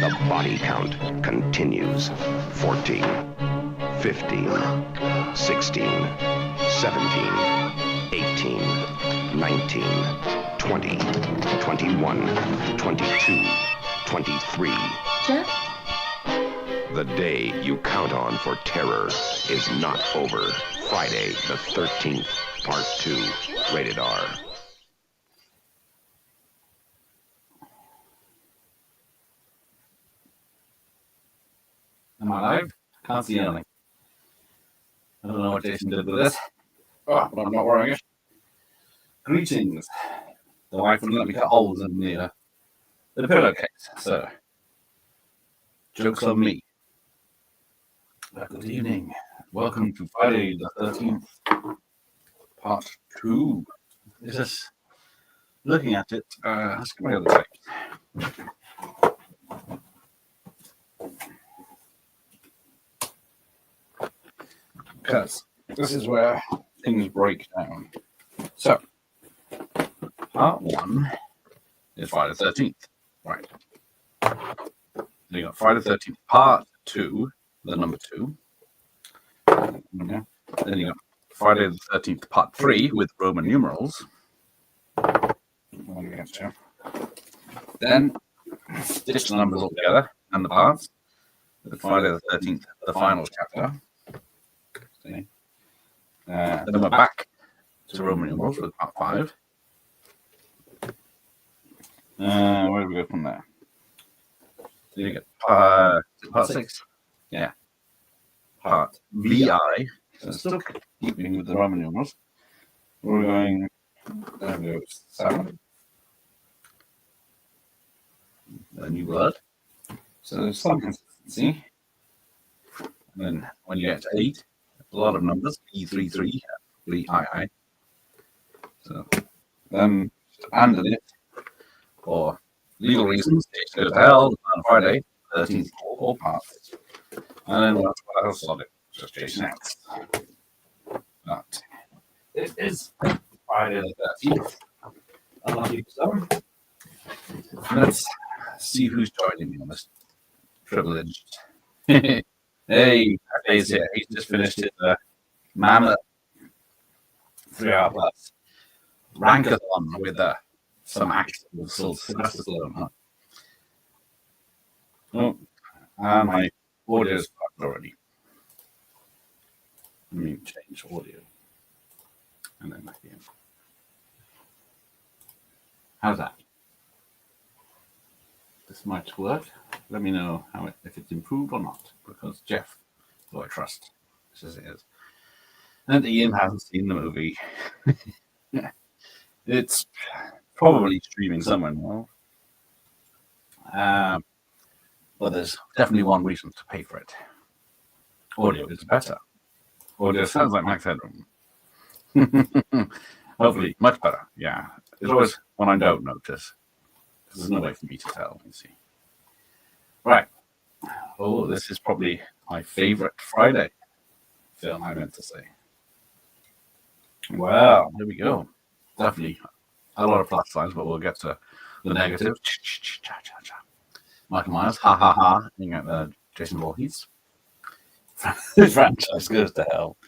The body count continues. 14, 15, 16, 17, 18, 19, 20, 21, 22, 23. Jeff? The day you count on for terror is not over. Friday the 13th, Part 2, rated R. Am I live? Can't see anything. I don't know what Jason did with this. Oh, but I'm not wearing it. Greetings. The wife wouldn't let me cut holes in the pillowcase, so joke's on me. But good evening. Welcome to Friday the 13th, Part 2. Is this looking at it? Let's get my other tape. Because this is where things break down. So, Part 1 is Friday the 13th. Right. Then you got Friday the 13th, Part 2, the number 2. Yeah. Then you got Friday the 13th, Part 3 with Roman numerals. Then stitch the numbers all together and the parts. With Friday the 13th, the final chapter. Then we're back to Roman numerals with Part 5. Where do we go from there? So you get Part 6. Yeah. Part VI. So still keeping with the Roman numerals. We're going down to 7. The new blood. So there's some consistency. And then when you get to 8, a lot of numbers. E33, 3II. So then abandon it for legal reasons. It goes to hell on Friday, 13th, all parts. And then what else on it? Just Jason out. But it is Friday the 13th. Unlucky so. Let's see who's joining me on this privileged. Hey, Pepe's here. He's just finished his mammoth 3-hour plus rankathon with some action with Sylvester Stallone. Huh? Oh, and my audio is fucked already. Let me change audio. And then back in. How's that? This might work. Let me know if it's improved or not, because Jeff, who I trust, says it is. And Ian hasn't seen the movie. Yeah. It's probably streaming somewhere now. But there's definitely one reason to pay for it. Audio is better. Audio sounds like Max Headroom. Hopefully, much better. Yeah. It's always when I don't notice. There's no way for me to tell. You see. Right. Oh, this is probably my favorite Friday film, I meant to say. Well, here we go. Definitely a lot of plus signs, but we'll get to the negative. Michael Myers, ha ha ha. You got Jason Voorhees. This franchise goes to hell.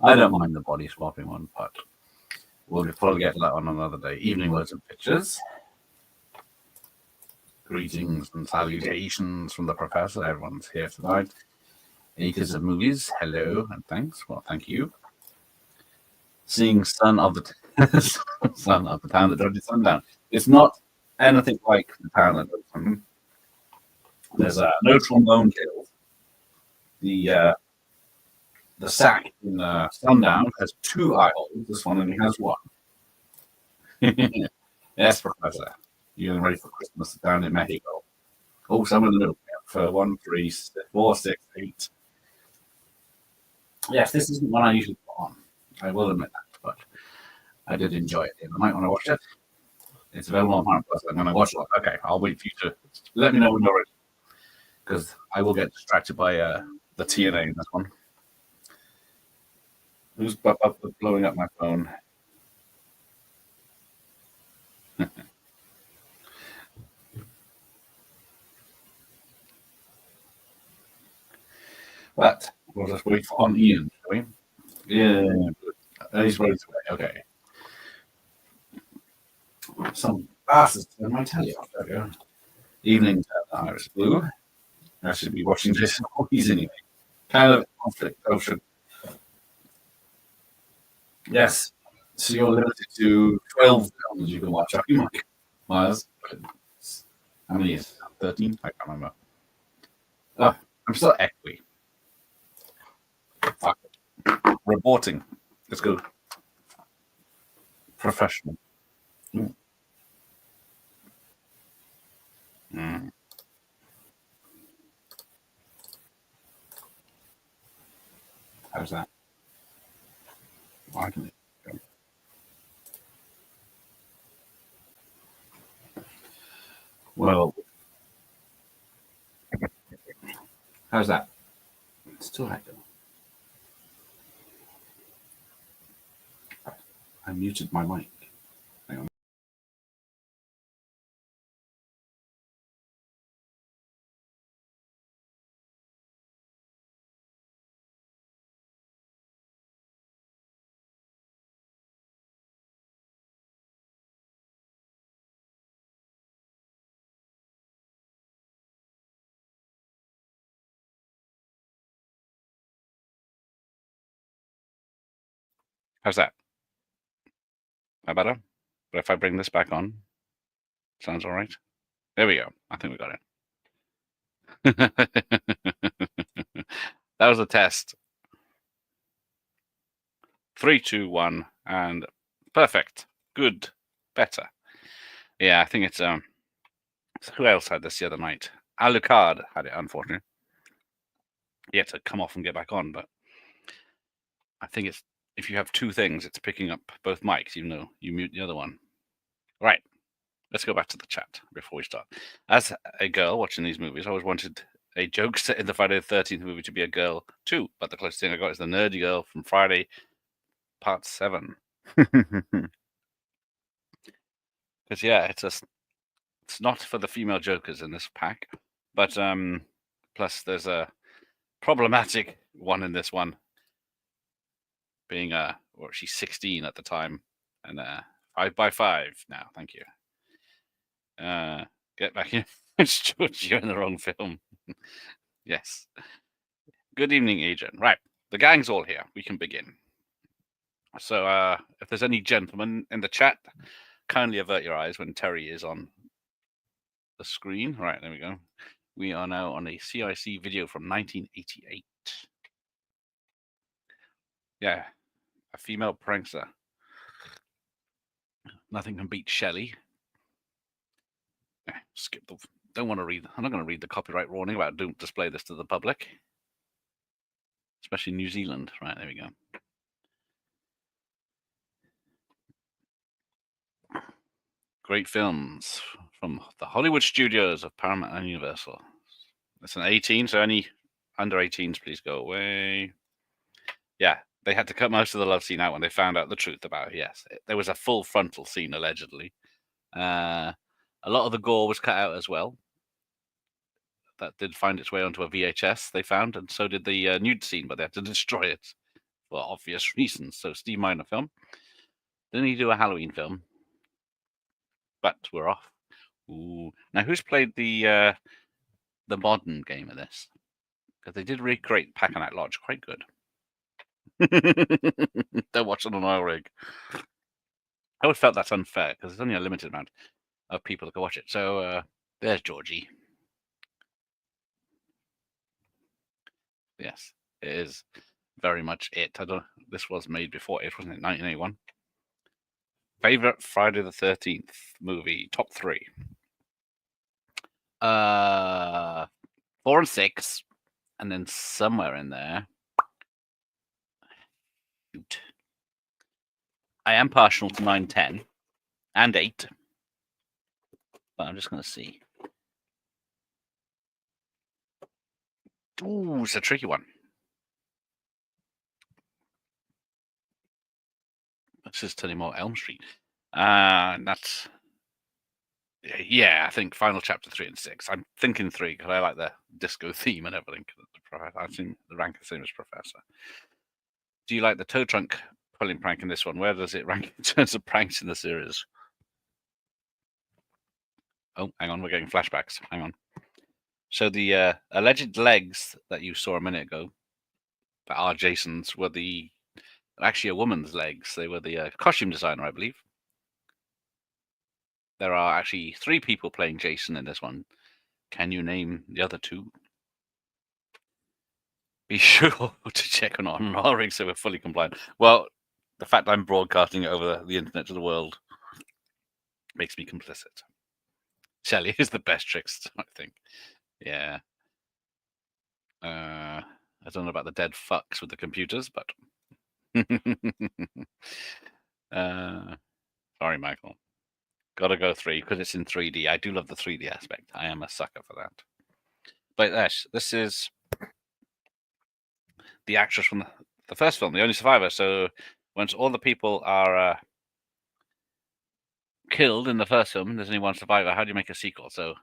I don't mind the body swapping one, but we'll probably get to that on another day. Evening Words and Pictures. Greetings and salutations from the professor. Everyone's here tonight. Acres of Movies. Hello and thanks. Well, thank you. Seeing Son of the Town that Dodged Sundown. It's not anything like The Town that Dodged Sundown. There's no trombone kills. The sack in Sundown has 2 eye holes. This one only has 1. Yes, Professor. You're getting ready for Christmas down in Mexico. Oh, some of them for 1, 3, 4, 6, 8. Yes, this isn't one I usually put on. I will admit that, but I did enjoy it. I might want to watch it. It's available on Paramount Plus. I'm going to watch it. Okay, I'll wait for you to let me know when you're ready, because I will get distracted by the TNA in this one. Who's blowing up my phone? But we'll just wait on Ian, shall we? Yeah, good. He's right away. Okay. Some bastards turned my telly off. There we go. Evening Iris Blue. I should be watching Jason Voorhees anyway. Kind of conflict. Oh, should. Yes. So you're limited to 12 films you can watch. Are you, Mike? Myers? How many is it? 13? I can't remember. Oh, I'm still echoey. Fuck it. Reporting. Let's go. Professional. Mm. How's that? Why can it go? Well, how's that? It's still echo. I muted my mic. Hang on. How's that? Am I better? But if I bring this back on, sounds all right. There we go. I think we got it. That was a test. 3, 2, 1, and perfect. Good. Better. Yeah, I think it's who else had this the other night? Alucard had it, unfortunately. He had to come off and get back on, but I think it's if you have two things, it's picking up both mics, even though you mute the other one. Right. Let's go back to the chat before we start. As a girl watching these movies, I always wanted a joke set in the Friday the 13th movie to be a girl too, but the closest thing I got is the nerdy girl from Friday Part 7. Because yeah, it's not for the female jokers in this pack, but plus there's a problematic one in this one, being or she's 16 at the time, and 5x5 now. Thank you. Get back in. George, you're in the wrong film. Yes. Good evening, Agent. Right, the gang's all here. We can begin. So, if there's any gentlemen in the chat, kindly avert your eyes when Terry is on the screen. Right, there we go. We are now on a CIC video from 1988. Yeah, a female prankster. Nothing can beat Shelley. Skip the. Don't want to read. I'm not going to read the copyright warning about don't display this to the public, especially New Zealand. Right, there we go. Great films from the Hollywood studios of Paramount and Universal. It's an 18, so any under 18s, please go away. Yeah, they had to cut most of the love scene out when they found out the truth about it. Yes, there was a full frontal scene, allegedly. A lot of the gore was cut out as well. That did find its way onto a VHS, they found, and so did the nude scene, but they had to destroy it for obvious reasons. So Steve Miner film. Didn't he do a Halloween film? But we're off. Ooh. Now, who's played the modern game of this? Because they did recreate Pack-a-Night Lodge quite good. Don't watch it on an oil rig. I always felt that's unfair because there's only a limited amount of people that can watch it. So there's Georgie. Yes, it is very much it. I don't. This was made before it, wasn't it? 1981. Favorite Friday the 13th movie, top 3. 4 and 6, and then somewhere in there. Shoot. I am partial to 9, 10, and 8, but I'm just going to see. Ooh, it's a tricky one. This is Tullamore Elm Street. That's Yeah, I think final chapter 3 and 6. I'm thinking 3 because I like the disco theme and everything. I've seen the rank the same as Professor. Do you like the tow trunk pulling prank in this one? Where does it rank in terms of pranks in the series? Oh, hang on, we're getting flashbacks. Hang on. So the alleged legs that you saw a minute ago that are Jason's were actually a woman's legs. They were the costume designer, I believe. There are actually 3 people playing Jason in this one. Can you name the other 2? Be sure to check on our ring so we're fully compliant. Well, the fact I'm broadcasting it over the internet to the world makes me complicit. Shelley is the best trickster, I think. Yeah. I don't know about the dead fucks with the computers, but sorry, Michael. Gotta go 3 because it's in 3D. I do love the 3D aspect. I am a sucker for that. But this is the actress from the first film, The Only Survivor. So once all the people are killed in the first film, there's only one survivor. How do you make a sequel? So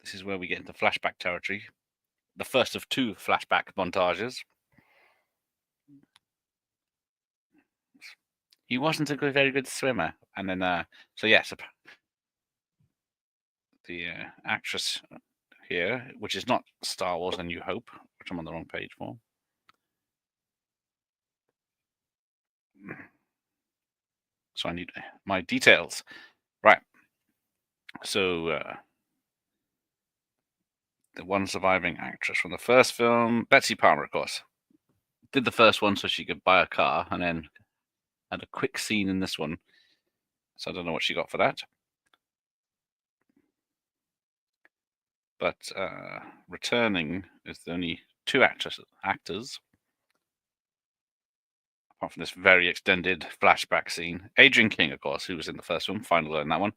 this is where we get into flashback territory. The first of 2 flashback montages. He wasn't a very good swimmer. And then, so yes, the actress here, which is not Star Wars A New Hope, which I'm on the wrong page for. So I need my details. Right. So the one surviving actress from the first film, Betsy Palmer, of course, did the first one so she could buy a car, and then had a quick scene in this one. So I don't know what she got for that. But returning is the only 2 actors, apart from this very extended flashback scene. Adrian King, of course, who was in the first one, final in that one.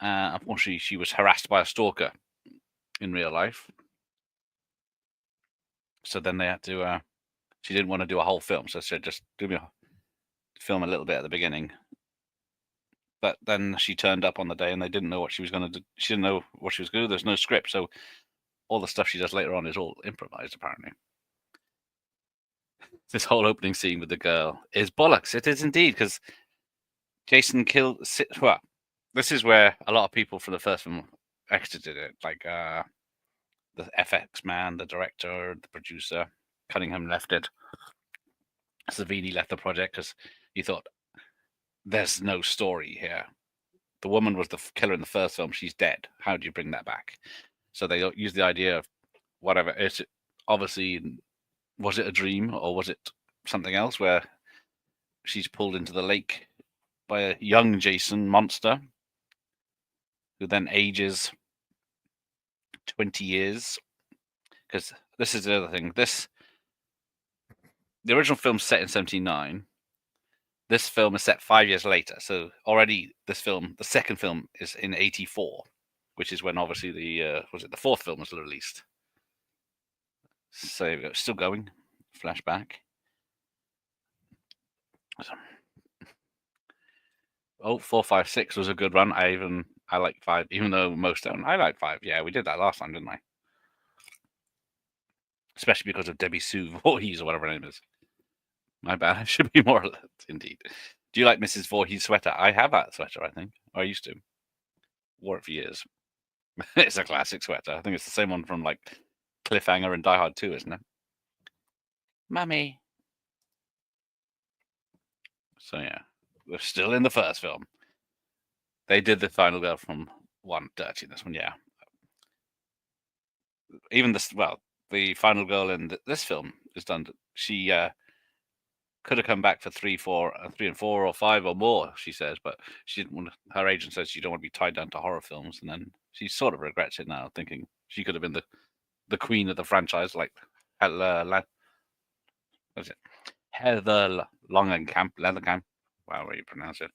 Unfortunately, she was harassed by a stalker in real life. So then they had to, she didn't want to do a whole film, so she said, just film a little bit at the beginning. But then she turned up on the day and they didn't know what she was going to do. She didn't know what she was going to do. There's no script. So all the stuff she does later on is all improvised, apparently. This whole opening scene with the girl is bollocks. It is indeed, because Jason killed. Well, this is where a lot of people from the first film exited it, like the FX man, the director, the producer. Cunningham left it. Savini left the project because he thought there's no story here. The woman was the killer in the first film. She's dead. How do you bring that back? So they use the idea of whatever. It's obviously, was it a dream or was it something else where she's pulled into the lake by a young Jason monster who then ages 20 years? Because this is the other thing. The original film's set in 79. This film is set 5 years later. So already this film, the second film, is in 84, which is when obviously the fourth film was released. So still going. Flashback. Oh, 4, 5, 6 was a good run. I like 5, even though most don't. I like 5. Yeah, we did that last time, didn't I? Especially because of Debbie Sue Voorhees or whatever her name is. My bad. I should be more alert, indeed. Do you like Mrs. Voorhees' sweater? I have that sweater, I think. Or I used to. Wore it for years. It's a classic sweater. I think it's the same one from like Cliffhanger and Die Hard 2, isn't it? Mummy. So yeah, we're still in the first film. They did the final girl from 1 dirty in this one, yeah. Even the final girl in this film is done. She could have come back for 3, and 4 or 5 or more, she says, but she didn't want. Her agent says she don't want to be tied down to horror films, and then she sort of regrets it now, thinking she could have been the queen of the franchise, like Heather Leathercamp. Wow, how you pronounce it?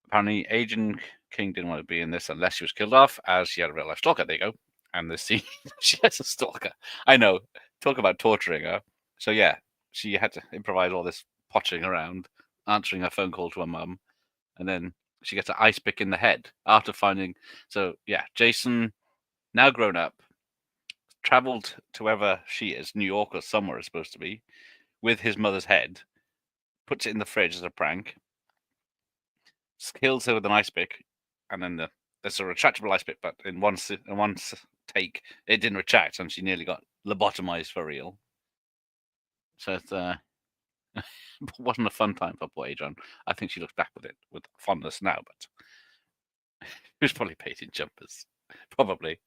Apparently, Agent King didn't want to be in this unless she was killed off, as she had a real life stalker. There you go. And this scene, she has a stalker. I know. Talk about torturing her. So yeah, she had to improvise all this pottering around, answering her phone call to her mum, and then she gets an ice pick in the head after finding. So yeah, Jason, now grown up, traveled to wherever she is, New York or somewhere it's supposed to be, with his mother's head, puts it in the fridge as a prank, kills her with an ice pick, and then there's a retractable ice pick, but in one take, it didn't retract, and she nearly got lobotomized for real. So it's wasn't a fun time for poor Adrian. I think she looks back with it with fondness now, but she was probably painting jumpers. Probably.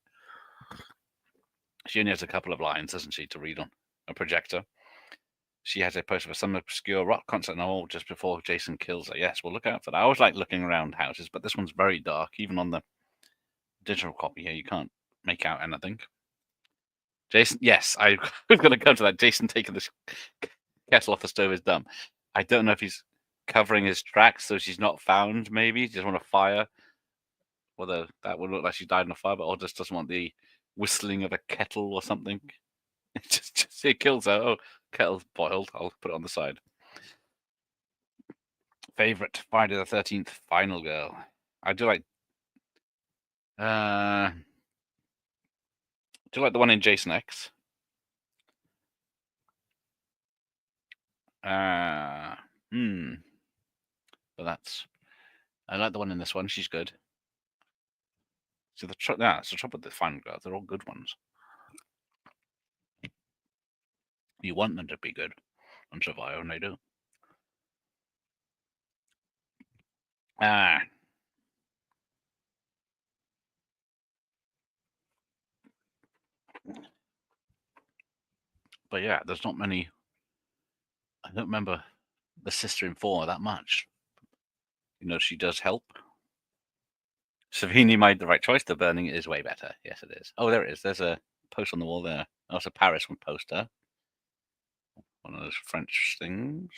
She only has a couple of lines, doesn't she, to read on a projector. She has a poster for some obscure rock concert in the hall just before Jason kills her. Yes, well, look out for that. I always like looking around houses, but this one's very dark. Even on the digital copy here, you can't make out anything. Jason, yes, I was going to come to that. Jason taking this kettle off the stove is dumb. I don't know if he's covering his tracks so she's not found, maybe. He just want a fire. Whether that would look like she died in a fire, or just doesn't want the whistling of a kettle or something. Just it kills her. Oh, kettle's boiled. I'll put it on the side. Favorite Friday the 13th final girl. I do like. Do you like the one in Jason X? But that's. I like the one in this one. She's good. So it's the trouble with the final girls. They're all good ones. You want them to be good and survive, and they do. But yeah, there's not many. I don't remember the sister in 4 that much. You know, she does help. Savini made the right choice. The burning is way better. Yes, it is. Oh, there it is. There's a post on the wall there. That's a Paris one poster. One of those French things.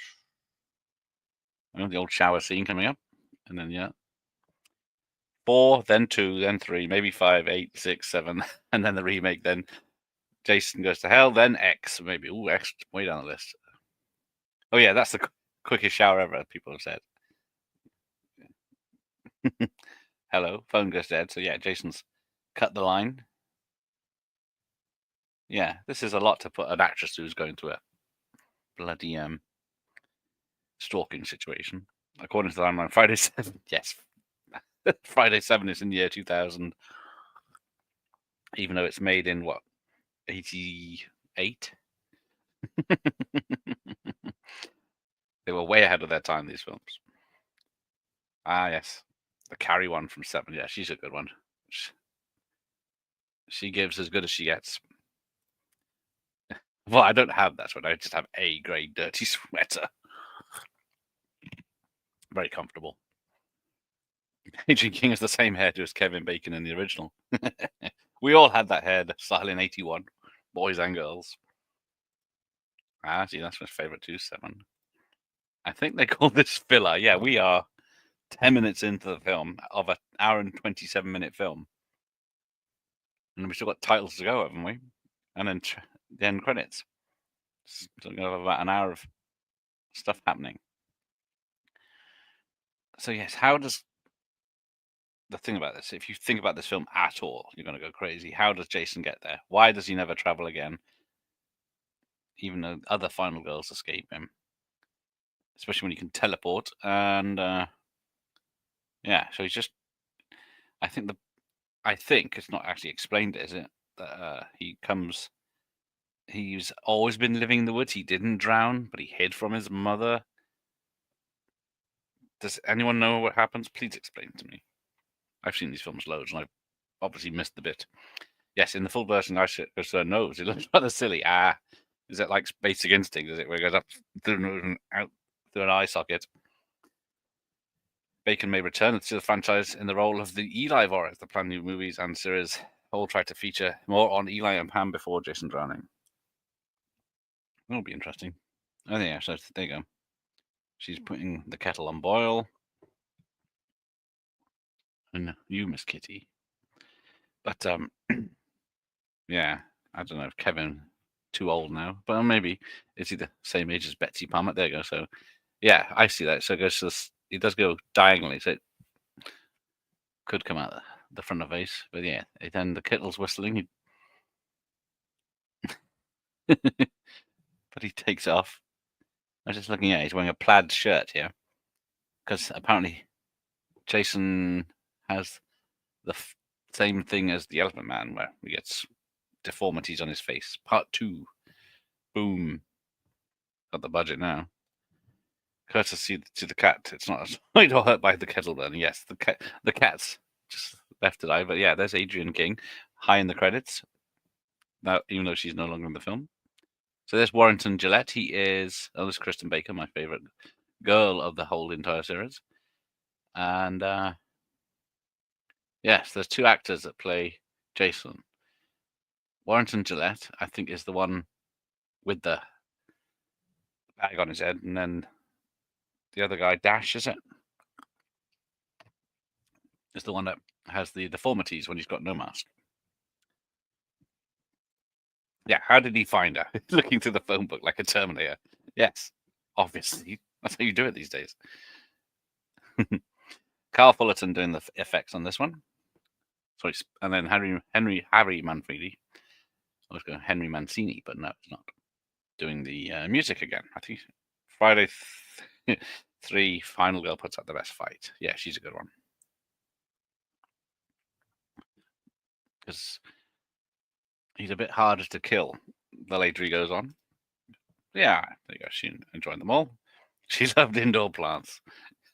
The old shower scene coming up. And then, yeah. 4, then 2, then 3, maybe 5, 8, 6, 7. And then the remake. Then Jason Goes to Hell. Then X. Maybe. Ooh, X way down the list. Oh, yeah. That's the quickest shower ever, people have said. Hello. Phone goes dead. So, yeah, Jason's cut the line. Yeah, this is a lot to put an actress who's going through a bloody stalking situation. According to the timeline, Friday 7, yes. Friday 7 is in the year 2000. Even though it's made in, what, 88? They were way ahead of their time, these films. Ah, yes. The Carrie one from 7. Yeah, she's a good one. She gives as good as she gets. Well, I don't have that one. I just have a grey dirty sweater. Very comfortable. Adrian King has the same hairdo as Kevin Bacon in the original. We all had that hair style in 81, boys and girls. Ah, see, that's my favourite too, 7. I think they call this filler. Yeah, we are 10 minutes into the film of an hour and 27-minute film. And we've still got titles to go, haven't we? And then the end credits. So we're going to have about an hour of stuff happening. So, yes, how does the thing about this, if you think about this film at all, you're going to go crazy. How does Jason get there? Why does he never travel again? Even though other final girls escape him. Especially when he can teleport. And, yeah, so he's just... I think it's not actually explained, is it? That he's always been living in the woods. He didn't drown, but he hid from his mother. Does anyone know what happens? Please explain to me. I've seen these films loads, and I've obviously missed the bit. Yes, in the full version, I goes to her nose. It looks rather silly. Is it like Basic Instinct? Is it where it goes up through the nose and out through an eye socket? Bacon may return to the franchise in the role of the Eli Voris. The planned new movies and series all try to feature more on Eli and Pam before Jason drowning. That'll be interesting. Oh, yeah, so there you go. She's putting the kettle on boil. And you, Miss Kitty. But, yeah, I don't know if Kevin too old now, but maybe is he the same age as Betsy Palmer? There you go. So, yeah, I see that. So it goes to this, it does go diagonally. So could come out the front of face, but yeah, then the kettle's whistling. But he takes it off. I was just looking at it. He's wearing a plaid shirt here because apparently Jason has the same thing as the Elephant Man, where he gets deformities on his face. Part 2. Boom. Got the budget now. Courtesy to the cat. It's not annoyed or hurt by the kettlebell. Yes, the cat's just left to die. But yeah, there's Adrian King, high in the credits. Now, even though she's no longer in the film. So there's Warrington Gillette. He is, this is Kristen Baker, my favorite girl of the whole entire series. And yes, there's 2 actors that play Jason. Warrington Gillette, I think, is the one with the bag on his head, and then the other guy, Dash, is it? Is the one that has the deformities when he's got no mask. Yeah, how did he find her? Looking through the phone book like a Terminator. Yes, obviously. That's how you do it these days. Carl Fullerton doing the effects on this one. Sorry, and then Harry Manfredi. I was going Henry Mancini, but no, it's not. Doing the music again. I think Friday 3, Final Girl puts out the best fight. Yeah, she's a good one. Because he's a bit harder to kill the later he goes on. Yeah, there you go. She enjoyed them all. She loved indoor plants.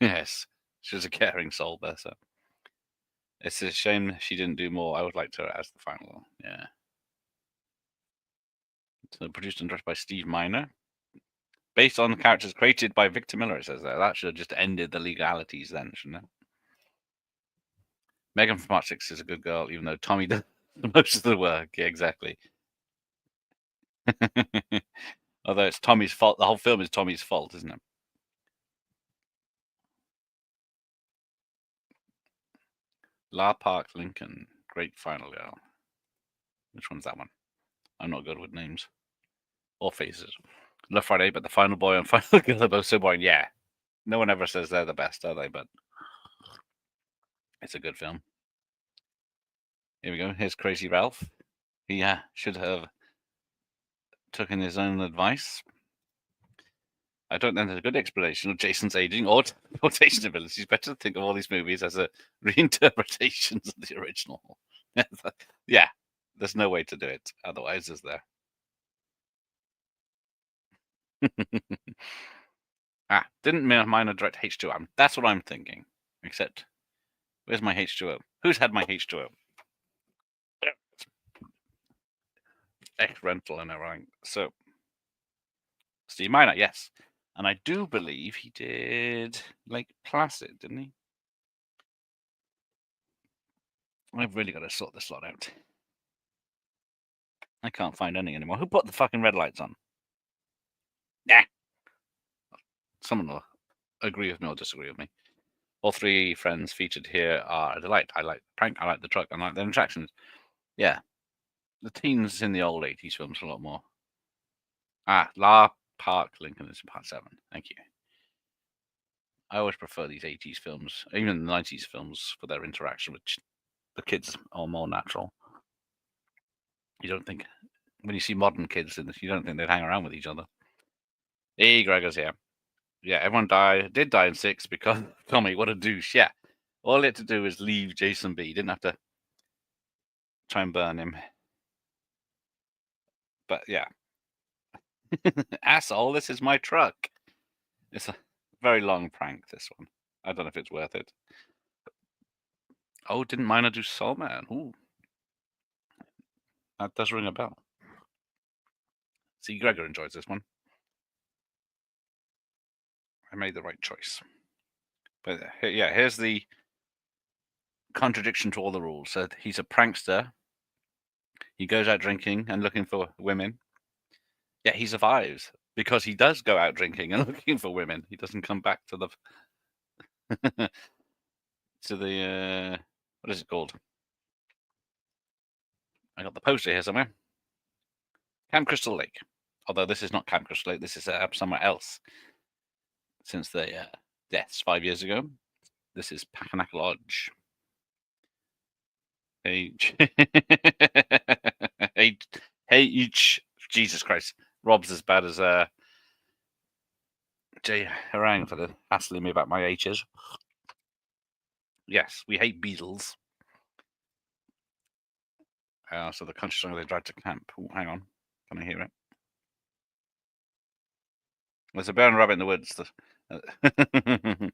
Yes, she was a caring soul, bless her. It's a shame she didn't do more. I would like her as the final. Yeah. So produced and directed by Steve Miner. Based on characters created by Victor Miller, it says there. That should have just ended the legalities then, shouldn't it? Megan from Part 6 is a good girl, even though Tommy does most of the work. Yeah, exactly. Although it's Tommy's fault. The whole film is Tommy's fault, isn't it? La Park Lincoln. Great Final Girl. Which one's that one? I'm not good with names. Or faces. Love Friday, but the Final Boy and Final Girl are both so boring. Yeah. No one ever says they're the best, are they? But it's a good film. Here we go. Here's Crazy Ralph. He should have taken his own advice. I don't think there's a good explanation of Jason's aging or teleportation abilities. Better to think of all these movies as a reinterpretations of the original. Yeah, there's no way to do it otherwise, is there? Didn't Miner direct H2O? That's what I'm thinking. Except, where's my H2O? Who's had my H2O? X-Rental and everything. So, Steve Miner, yes. And I do believe he did Lake Placid, didn't he? I've really got to sort this lot out. I can't find any anymore. Who put the fucking red lights on? Nah. Someone will agree with me or disagree with me. All 3 friends featured here are a delight. I like the prank, I like the truck, I like the attractions. Yeah. The teens in the old 80s films a lot more. La Park Lincoln is Part 7. Thank you. I always prefer these 80s films, even the 90s films, for their interaction with the kids are more natural. You don't think, when you see modern kids in this, you don't think they'd hang around with each other. Hey, Gregor's here. Yeah, everyone did die in 6 because Tommy, what a douche. Yeah. All he had to do was leave Jason be. He didn't have to try and burn him. But yeah. Asshole, this is my truck. It's a very long prank, this one. I don't know if it's worth it. Oh, didn't Miner do Soul Man? Ooh. That does ring a bell. See, Gregor enjoys this one. I made the right choice. But yeah, here's the contradiction to all the rules. So he's a prankster. He goes out drinking and looking for women. Yeah, he survives because he does go out drinking and looking for women. He doesn't come back to the to the what is it called? I got the poster here somewhere. Camp Crystal Lake. Although this is not Camp Crystal Lake, this is somewhere else. Since the deaths 5 years ago, this is Packanack Lodge. H. H. Jesus Christ. Rob's as bad as Jay Harang for the hassling me about my H's. Yes, we hate beetles. So the country song they drive to camp. Ooh, hang on. Can I hear it? There's a bear and a rabbit in the woods. The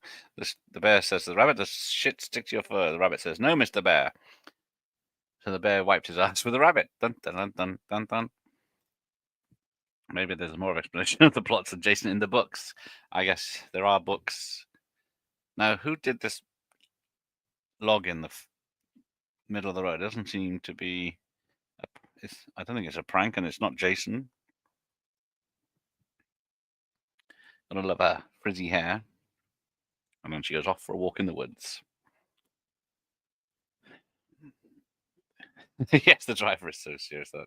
bear says to the rabbit, "Does shit stick to your fur?" The rabbit says, "No, Mr. Bear." So the bear wiped his ass with the rabbit. Dun, dun, dun, dun, dun, dun. Maybe there's more of explanation of the plots adjacent in the books. I guess there are books. Now, who did this log in the middle of the road? It doesn't seem to be. I don't think it's a prank, and it's not Jason. Gotta love her frizzy hair. And then she goes off for a walk in the woods. Yes, the driver is so serious that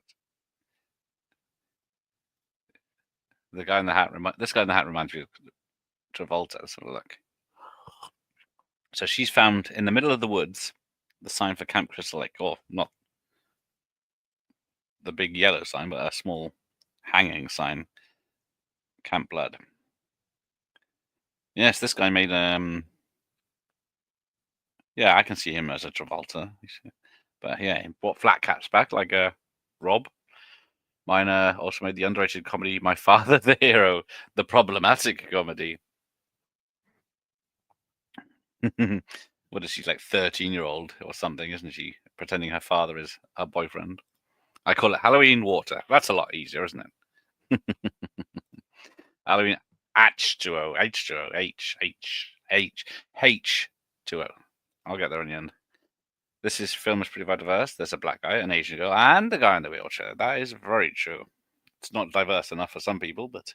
the guy in the hat. This guy in the hat reminds me of Travolta. Let's have a look. So she's found in the middle of the woods the sign for Camp Crystal Lake, or not the big yellow sign, but a small hanging sign, Camp Blood. Yes, this guy made yeah, I can see him as a Travolta. But yeah, he brought flat caps back like Rob. Mine also made the underrated comedy My Father the Hero, the problematic comedy. What is she, like 13-year-old or something, isn't she? Pretending her father is her boyfriend. I call it Halloween water. That's a lot easier, isn't it? Halloween H2O, H2O, H2O. I'll get there in the end. This film is pretty diverse. There's a black guy, an Asian girl, and a guy in the wheelchair. That is very true. It's not diverse enough for some people, but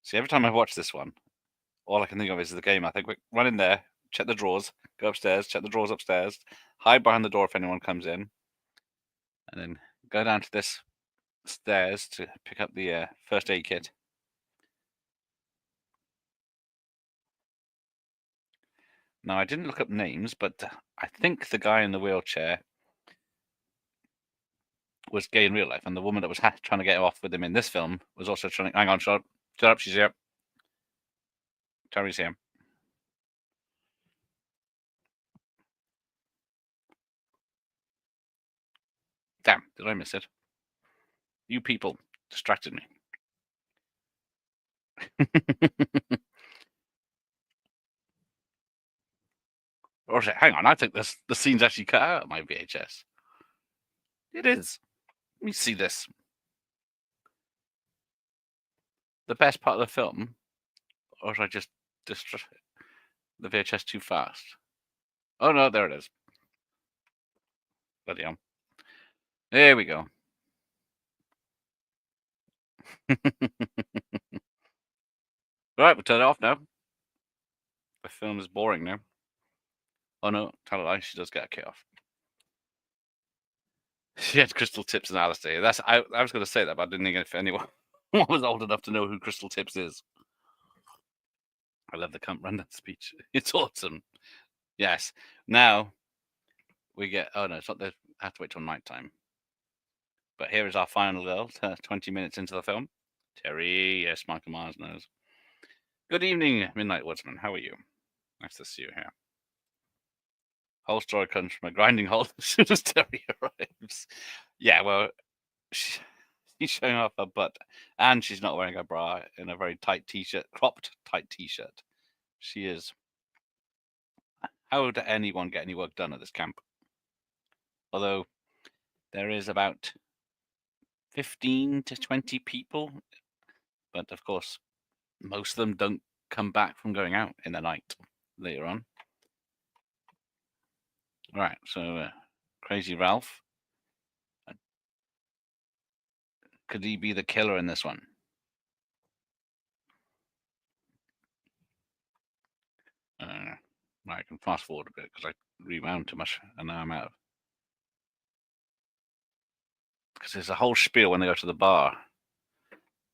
see, every time I watch this one, all I can think of is the game. I think, run in there, check the drawers, go upstairs, check the drawers upstairs, hide behind the door if anyone comes in, and then go down to this stairs to pick up the first aid kit. Now, I didn't look up names, but I think the guy in the wheelchair was gay in real life, and the woman that was trying to get off with him in this film was also trying to... Hang on, shut up, she's here. Terry's here. Damn, did I miss it? You people distracted me. Or hang on, I think the scene's actually cut out of my VHS. It is. Let me see this. The best part of the film, or should I just distract the VHS too fast? Oh no, there it is. Bloody hell. There we go. Right, we'll turn it off now. The film is boring now. Oh no, tell a lie, she does get a kit off. She had Crystal Tips and Alistair. I was going to say that, but I didn't think if anyone was old enough to know who Crystal Tips is. I love the Camp Rundown speech. It's awesome. Yes. Now we get. Oh no, it's not. I have to wait till night time. But here is our final girl. 20 minutes into the film. Terry. Yes, Michael Myers knows. Good evening, Midnight Woodsman. How are you? Nice to see you here. Whole story comes from a grinding halt as soon as Terry arrives. Yeah, well, she's showing off her butt, and she's not wearing a bra in a very tight t-shirt, cropped tight t-shirt. She is. How would anyone get any work done at this camp? Although there is about 15 to 20 people, but of course, most of them don't come back from going out in the night later on. All right, so Crazy Ralph. Could he be the killer in this one? I can fast forward a bit because I rewound too much and now I'm out of. Because there's a whole spiel when they go to the bar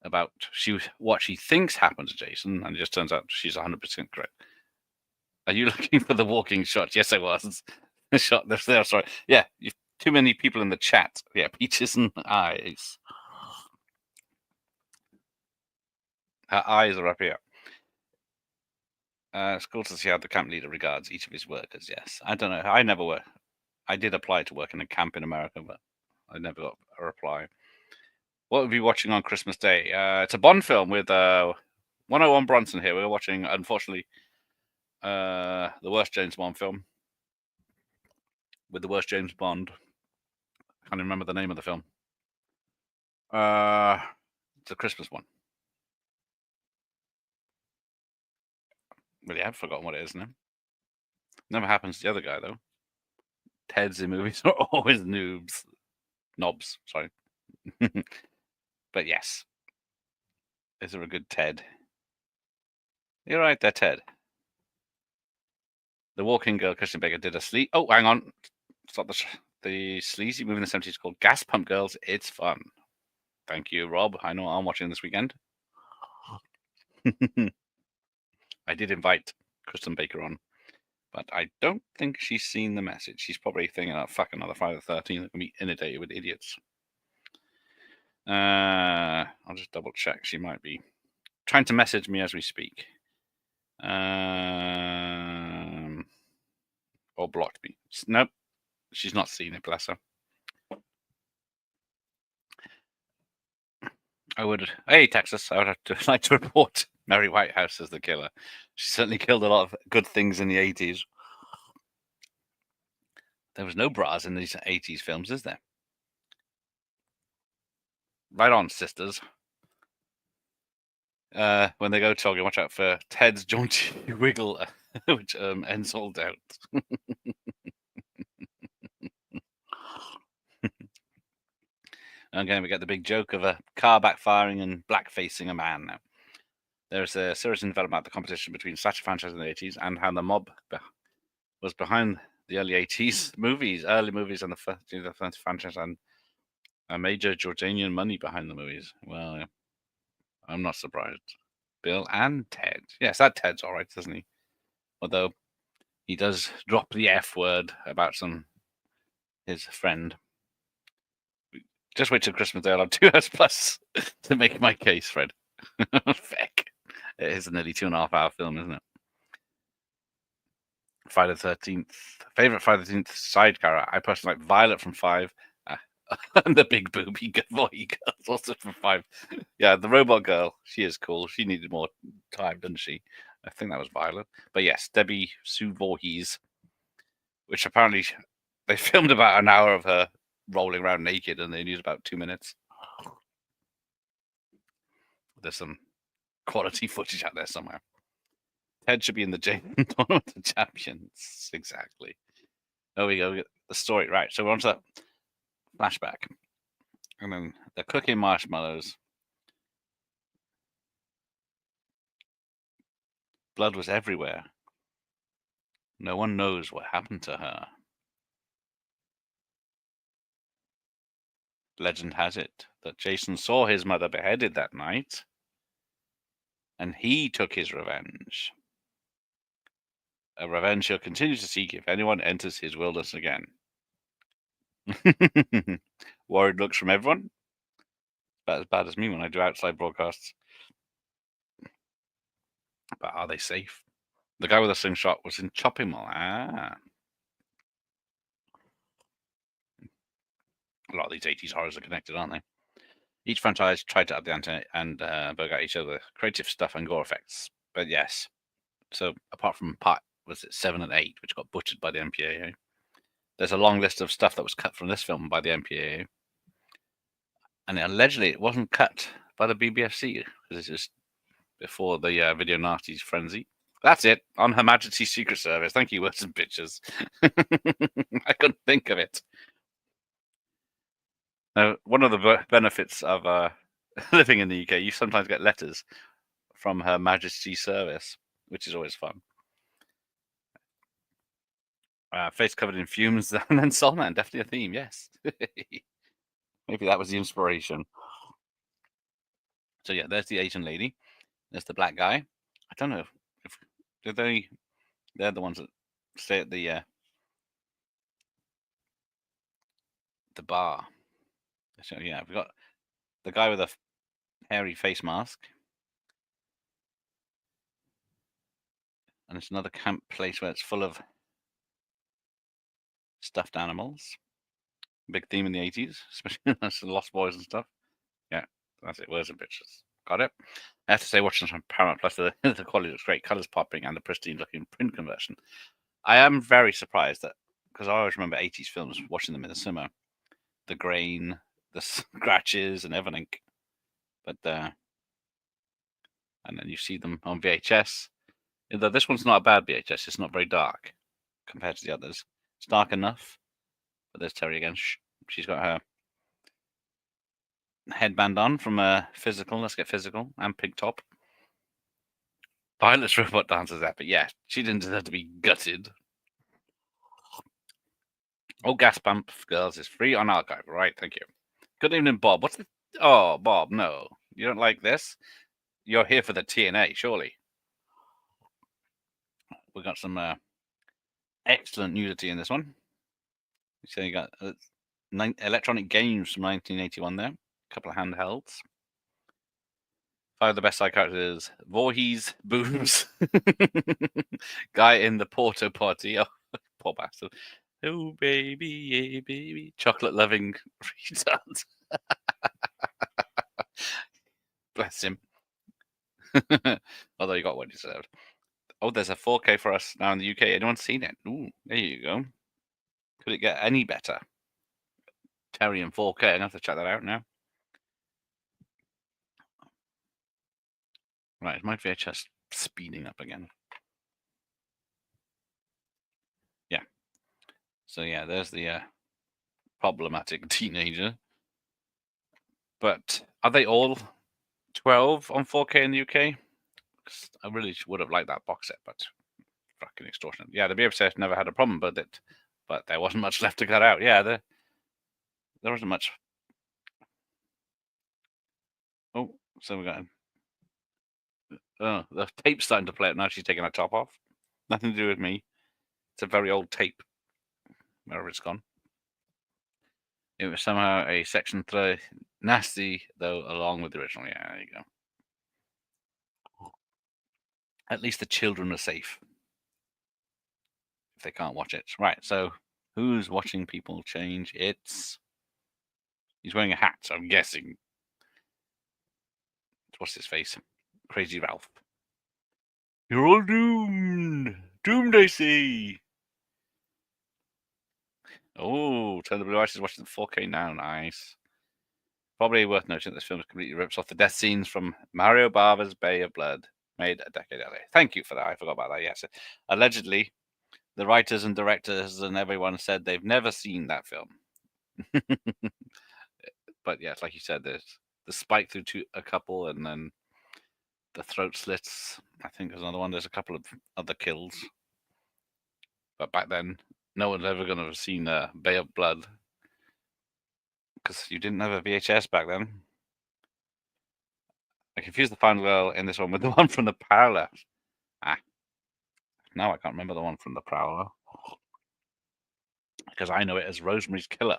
about what she thinks happened to Jason, and it just turns out she's 100% correct. Are you looking for the walking shot? Yes, I was. Shot there. Sorry. Yeah, you've too many people in the chat. Yeah, peaches and eyes. Her eyes are up here. It's cool to see how the camp leader regards each of his workers. Yes, I don't know. I never were. I did apply to work in a camp in America, but I never got a reply. What are we watching on Christmas Day? It's a Bond film with 101 Bronson here. We're watching, unfortunately, the worst James Bond film with the worst James Bond. Can't remember the name of the film. It's a Christmas one. Really, I've forgotten what it is now. Never happens to the other guy though. Teds in movies are always noobs. Knobs, sorry. But yes. Is there a good Ted? You're right there, Ted. The Walking Girl, Christian Baker, did a sleep. Oh, hang on. Stop the sleazy movie in the 70s called Gas Pump Girls. It's fun. Thank you, Rob. I know what I'm watching this weekend. I did invite Kristen Baker on, but I don't think she's seen the message. She's probably thinking, oh, fuck, another Friday the 13th. I'm going to be inundated with idiots. I'll just double check. She might be trying to message me as we speak. Or blocked me. Nope. She's not seen it, bless her. Hey, Texas, I would have to like to report Mary Whitehouse as the killer. She certainly killed a lot of good things in the 80s. There was no bras in these 80s films, is there? Right on, sisters. When they go jogging, watch out for Ted's jaunty wiggle, which ends all doubt. Again, we get the big joke of a car backfiring and blackfacing a man now. There's a series in development about the competition between slasher franchises in the 80s and how the mob was behind the early 80s movies, and the first franchise, and a major Jordanian money behind the movies. Well, yeah, I'm not surprised. Bill and Ted. Yes, that Ted's all right, doesn't he? Although he does drop the F word about his friend. Just wait till Christmas Day. I'll have 2 hours plus to make my case, Fred. Feck. It is a nearly 2.5 hour film, isn't it? Friday the 13th. Favorite Friday the 13th side character. I personally like Violet from 5. And the big booby boy girl also from 5. Yeah, the robot girl. She is cool. She needed more time, didn't she? I think that was Violet. But yes, Debbie Sue Voorhees, which apparently they filmed about an hour of her rolling around naked and they used about 2 minutes. There's some quality footage out there somewhere. Ted should be in the James Tournament of Champions. Exactly. There we go. We get the story. Right. So we're on to that flashback. And then they're cooking marshmallows. Blood was everywhere. No one knows what happened to her. Legend has it that Jason saw his mother beheaded that night, and he took his revenge. A revenge he'll continue to seek if anyone enters his wilderness again. Worried looks from everyone. About as bad as me when I do outside broadcasts. But are they safe? The guy with the slingshot was in Chopping Mall. A lot of these 80s horrors are connected, aren't they? Each franchise tried to up the ante and bug out each other with creative stuff and gore effects. But yes, so apart from part, was it 7 and 8, which got butchered by the MPAA, there's a long list of stuff that was cut from this film by the MPAA. And allegedly it wasn't cut by the BBFC, because it's just before the Video Nazis frenzy. That's it, on Her Majesty's Secret Service. Thank you, words and pictures. I couldn't think of it. Now, one of the benefits of living in the UK, you sometimes get letters from Her Majesty's Service, which is always fun. Face covered in fumes, and then Soul Man, definitely a theme, yes. Maybe that was the inspiration. So yeah, there's the Asian lady. There's the black guy. I don't know if they're the ones that stay at the the bar. So yeah, we've got the guy with a hairy face mask. And it's another camp place where it's full of stuffed animals. Big theme in the 80s, especially that's the Lost Boys and stuff. Yeah, that's it. Words and pictures. Got it. I have to say, watching this on Paramount Plus, the quality looks great. Colors popping and the pristine looking print conversion. I am very surprised that, because I always remember 80s films, watching them in the cinema, the grain, the scratches, and everything. But, and then you see them on VHS. Though this one's not a bad VHS, it's not very dark compared to the others. It's dark enough. But there's Terry again. She's got her headband on from Physical. Let's get physical. And pink top. Violet's robot dancer's there, but yeah, she didn't deserve to be gutted. Oh, Gas Pump Girls is free on archive. Right, thank you. Good evening, Bob. What's the... Oh, Bob, no. You don't like this? You're here for the TNA, surely. We got some excellent nudity in this one. So you got electronic games from 1981 there. A couple of handhelds. 5 of the best side characters: Voorhees, Booms, guy in the Porto Party. Oh, poor bastard. Oh, baby, yeah, baby. Chocolate loving retard. Bless him. Although he got what he deserved. Oh, there's a 4K for us now in the UK. Anyone seen it? Ooh, there you go. Could it get any better? Terry in 4K. I'm going to have to check that out now. Right, is my VHS speeding up again? Yeah. So yeah, there's the problematic teenager. But are they all 12 on 4K in the UK? I really would have liked that box set, but fucking extortionate. Yeah, the VHS never had a problem, but there wasn't much left to cut out. Yeah, there wasn't much. Oh, so we got. Oh, the tape's starting to play it now. She's taking her top off. Nothing to do with me. It's a very old tape. Wherever it's gone. It was somehow a section 3. Nasty, though, along with the original. Yeah, there you go. At least the children are safe. If they can't watch it. Right, so who's watching people change? He's wearing a hat, so I'm guessing. What's his face? Crazy Ralph. You're all doomed. Doomed, I say. Oh, Turn the Blue Ice is watching the 4K now. Nice. Probably worth noting that this film completely rips off the death scenes from Mario Bava's Bay of Blood, made a decade earlier. Thank you for that. I forgot about that. Yes. Allegedly, the writers and directors and everyone said they've never seen that film. But yes, like you said, there's the spike through a couple, and then the throat slits. I think there's another one. There's a couple of other kills. But back then, no one's ever going to have seen Bay of Blood because you didn't have a VHS back then. I confused the final girl in this one with the one from the Prowler. Now I can't remember the one from the Prowler because I know it as Rosemary's Killer.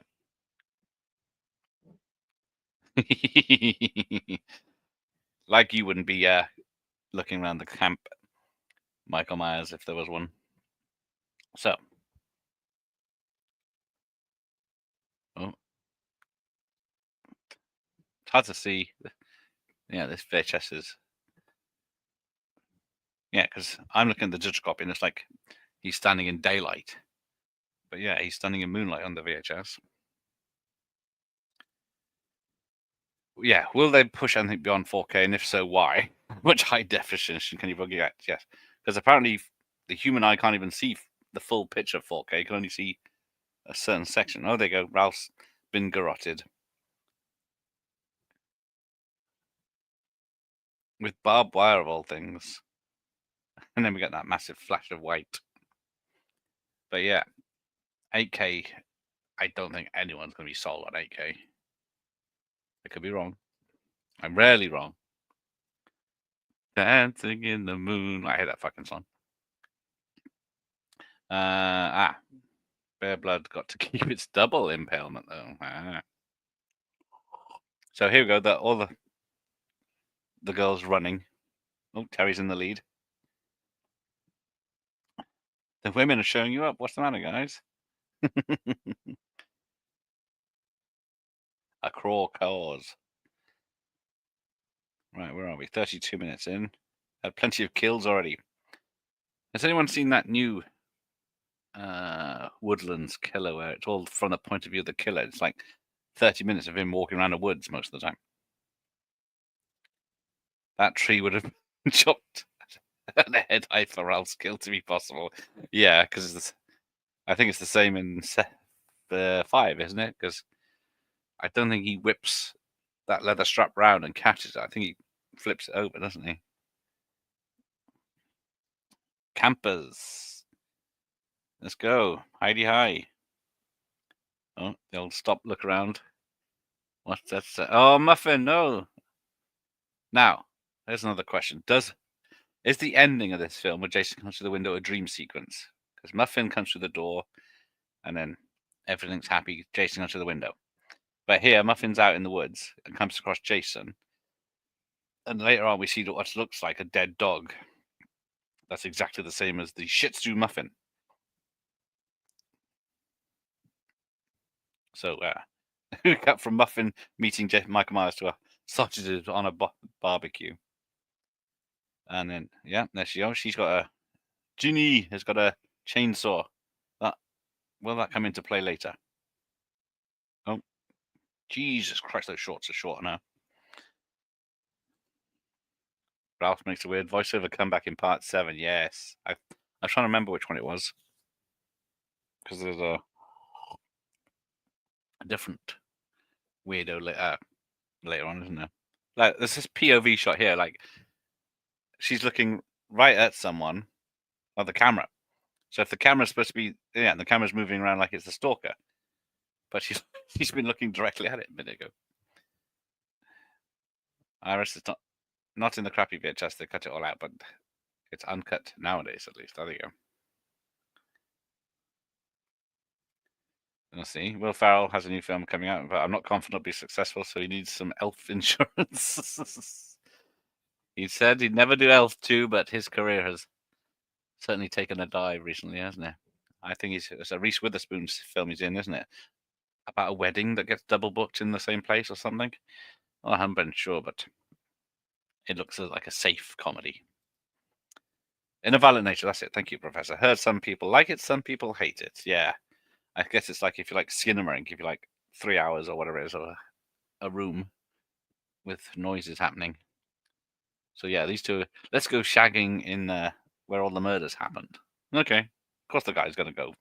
Like you wouldn't be looking around the camp, Michael Myers, if there was one. So, it's hard to see. Yeah, this VHS is. Yeah, because I'm looking at the digital copy and it's like he's standing in daylight. But yeah, he's standing in moonlight on the VHS. Yeah, will they push anything beyond 4K? And if so, why? Which high definition can you get? Yes, because apparently the human eye can't even see the full picture of 4K. You can only see a certain section. Oh, there you go. Ralph's been garroted. With barbed wire of all things. And then we get that massive flash of white. But yeah, 8K, I don't think anyone's going to be sold on 8K. I could be wrong. I'm rarely wrong. Dancing in the moon. I hate that fucking song. Bear blood got to keep its double impalement, though. Ah. So here we go. All the girls running. Oh, Terry's in the lead. The women are showing you up. What's the matter, guys? A crawl cause. Right, where are we? 32 minutes in. Had plenty of kills already. Has anyone seen that new Woodlands killer where it's all from the point of view of the killer? It's like 30 minutes of him walking around the woods most of the time. That tree would have been chopped at the head height for Ralph's kill to be possible. Yeah, because I think it's the same in 5, isn't it? Because I don't think he whips that leather strap round and catches it. I think he flips it over, doesn't he? Campers. Let's go. Heidi hi. Oh, they'll stop, look around. What's that? Oh, Muffin, no. Now, there's another question. Is the ending of this film where Jason comes through the window a dream sequence? Because Muffin comes through the door and then everything's happy. Jason comes through the window. But here, Muffin's out in the woods and comes across Jason. And later on, we see what looks like a dead dog. That's exactly the same as the Shih Tzu Muffin. So, we cut from Muffin meeting Michael Myers to a sausages on a barbecue. And then, yeah, there she goes. She's got a... Ginny has got a chainsaw. Will that come into play later? Oh, Jesus Christ, those shorts are short now. Ralph makes a weird voiceover comeback in part 7. Yes. I'm trying to remember which one it was. Because there's a different weirdo later on, isn't there? Like, there's this POV shot here. Like, she's looking right at someone on the camera. So if the camera's supposed to be... Yeah, and the camera's moving around like it's the stalker. But she's been looking directly at it a minute ago. Iris is not in the crappy VHS. They cut it all out, but it's uncut nowadays, at least. There you go. Let's see. Will Ferrell has a new film coming out, but I'm not confident it'll be successful, so he needs some Elf insurance. He said he'd never do Elf 2, but his career has certainly taken a dive recently, hasn't it? I think it's a Reese Witherspoon film he's in, isn't it? About a wedding that gets double booked in the same place or something. Well, I haven't been sure, but it looks like a safe comedy. In a violent nature, that's it. Thank you, Professor. Heard some people like it, some people hate it. Yeah. I guess it's like if you like Skinnamarink, if you like 3 hours or whatever it is, or a room with noises happening. So yeah, these two. Let's go shagging in where all the murders happened. Okay, of course the guy's gonna go.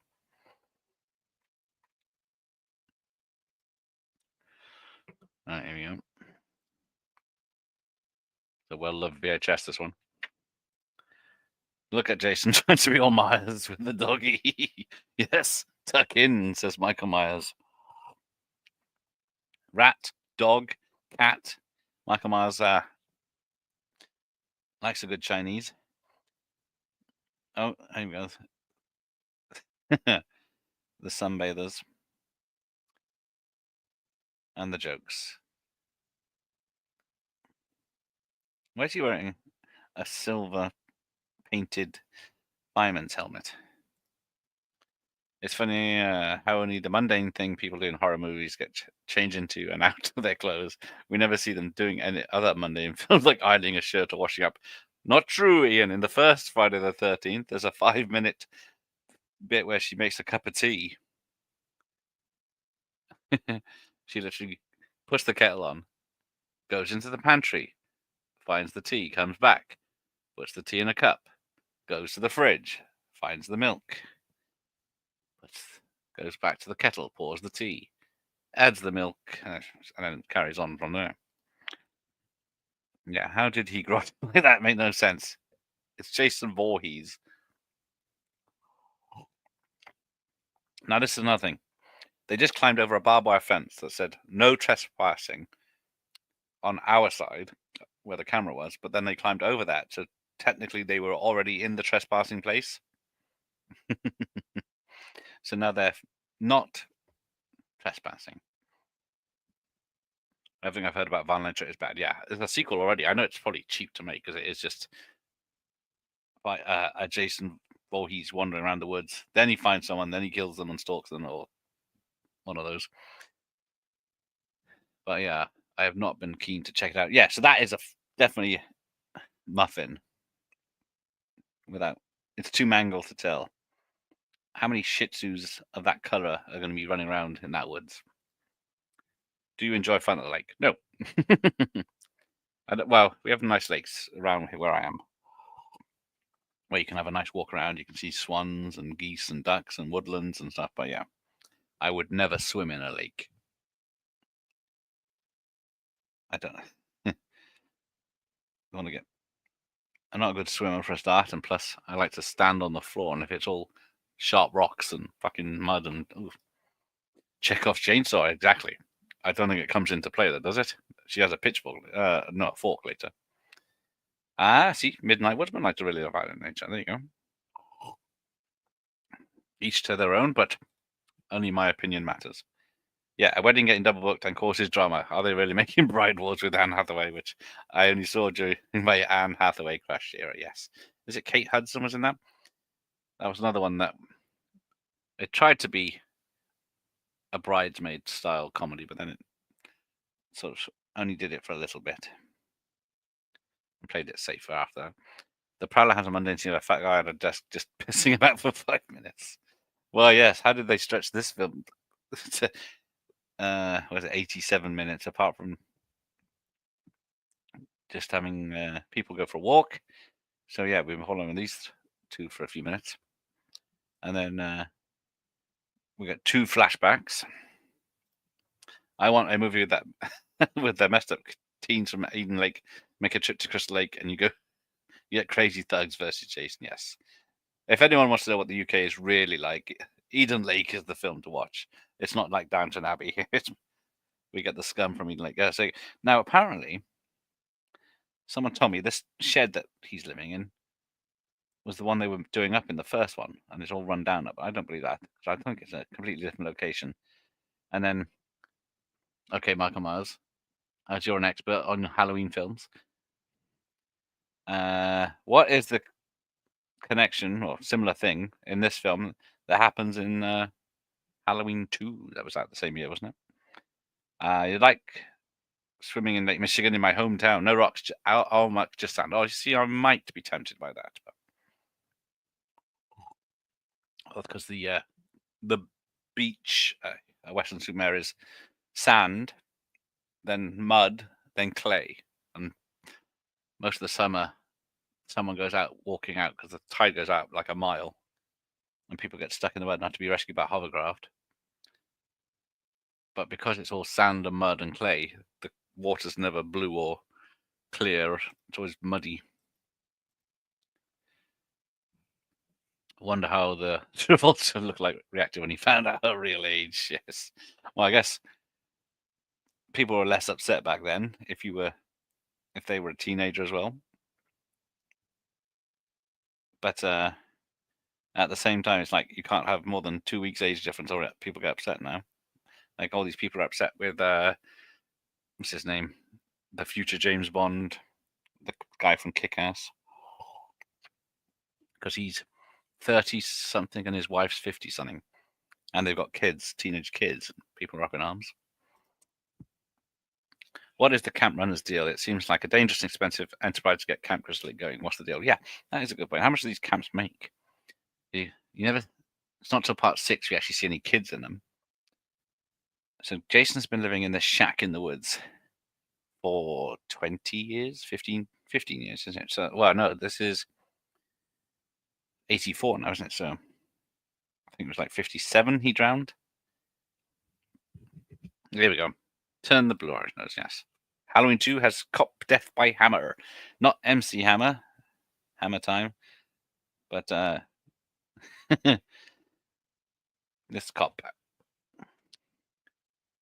All right, here we go. The well-loved VHS. This one. Look at Jason trying to be all Myers with the doggy. Yes, tuck in, says Michael Myers. Rat, dog, cat. Michael Myers likes a good Chinese. Oh, here we go. The sunbathers. And the jokes. Why is he wearing a silver painted fireman's helmet? It's funny how only the mundane thing people do in horror movies get changed into and out of their clothes. We never see them doing any other mundane films like ironing a shirt or washing up. Not true, Ian. In the first Friday the 13th, there's a 5-minute bit where she makes a cup of tea. She literally puts the kettle on, goes into the pantry, finds the tea, comes back, puts the tea in a cup, goes to the fridge, finds the milk, goes back to the kettle, pours the tea, adds the milk, and then carries on from there. Yeah, how did he grow up like that? Made no sense. It's Jason Voorhees. Now, this is another thing. They just climbed over a barbed wire fence that said no trespassing on our side, where the camera was, but then they climbed over that, so technically they were already in the trespassing place. So now they're not trespassing. Everything I've heard about Violent Night is bad. Yeah, there's a sequel already. I know it's probably cheap to make because it is just by a Jason Voorhees wandering around the woods. Then he finds someone, then he kills them and stalks them, or one of those. But yeah, I have not been keen to check it out. Yeah, so that is definitely Muffin. It's too mangled to tell. How many Shih Tzus of that color are going to be running around in that woods? Do you enjoy fun at the lake? No. Well, we have nice lakes around where I am, where you can have a nice walk around. You can see swans and geese and ducks and woodlands and stuff. But yeah, I would never swim in a lake. I don't know. I want to get. I'm not a good swimmer for a start, and plus, I like to stand on the floor. And if it's all sharp rocks and fucking mud and Chekhov's chainsaw, exactly. I don't think it comes into play, though, does it? She has a pitchfork, not a fork later. See, Midnight Woodsman like to really love violent nature. There you go. Each to their own, but only my opinion matters. Yeah, a wedding getting double booked and causes drama. Are they really making Bride Wars with Anne Hathaway, which I only saw during my Anne Hathaway crush era? Yes. Is it Kate Hudson was in that? That was another one that it tried to be a bridesmaid style comedy, but then it sort of only did it for a little bit and played it safer after. The Prowler has a mundane scene of a fat guy at a desk just pissing about for 5 minutes. Well, yes. How did they stretch this film to was it 87 minutes apart from just having people go for a walk? So yeah, we've been following these two for a few minutes, and then we got 2 flashbacks. I want a movie with that with the messed up teens from Eden Lake make a trip to Crystal Lake, and you get crazy thugs versus Jason. Yes, if anyone wants to know what the UK is really like, Eden Lake is the film to watch. It's not like Downton Abbey. We get the scum from Eden Lake. So now apparently, someone told me this shed that he's living in was the one they were doing up in the first one, and it's all run down. But I don't believe that. So I think it's a completely different location. And then, okay, Michael Myers, as you're an expert on Halloween films, what is the connection or similar thing in this film that happens in Halloween 2? That was out the same year, wasn't it? You like swimming in Lake Michigan in my hometown. No rocks, all much, just sand. Oh, you see, I might be tempted by that. But because the beach, Western Supermare, is sand, then mud, then clay. And most of the summer, someone goes out walking out because the tide goes out like a mile and people get stuck in the mud and have to be rescued by hovercraft. But because it's all sand and mud and clay, the water's never blue or clear. It's always muddy. I wonder how the Travolta looked like reacted when he found out her real age. Yes. Well, I guess people were less upset back then if they were a teenager as well. But at the same time, it's like you can't have more than 2 weeks age difference or people get upset now. Like all these people are upset with what's his name? The future James Bond, the guy from Kick-Ass. Because he's 30 something and his wife's 50 something. And they've got kids, teenage kids. People are up in arms. What is the Camp Runners deal? It seems like a dangerous and expensive enterprise to get Camp Crystal Lake going. What's the deal? Yeah, that is a good point. How much do these camps make? You never. It's not till part 6 we actually see any kids in them. So Jason's been living in this shack in the woods for 20 years, 15 years, isn't it? So, well, no, this is 84 now, isn't it? So I think it was like 57 he drowned. There we go. Turn the blue orange nose, yes. Halloween 2 has cop death by hammer. Not MC Hammer. Hammer time. But this cop.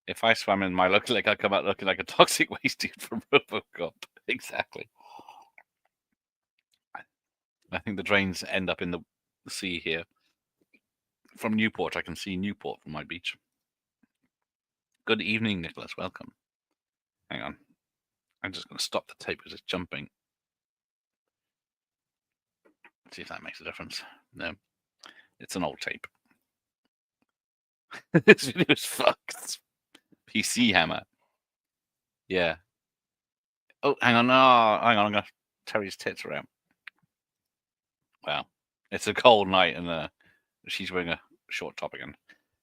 If I swam in my look like I'd come out looking like a toxic waste dude from RoboCop. Exactly. I think the drains end up in the sea here. From Newport, I can see Newport from my beach. Good evening, Nicholas. Welcome. Hang on. I'm just going to stop the tape because it's jumping. See if that makes a difference. No. It's an old tape. This video is fucked. PC hammer. Yeah. Oh, hang on. Oh, hang on. I'm going to tear his tits around. Wow. It's a cold night and she's wearing a short top again.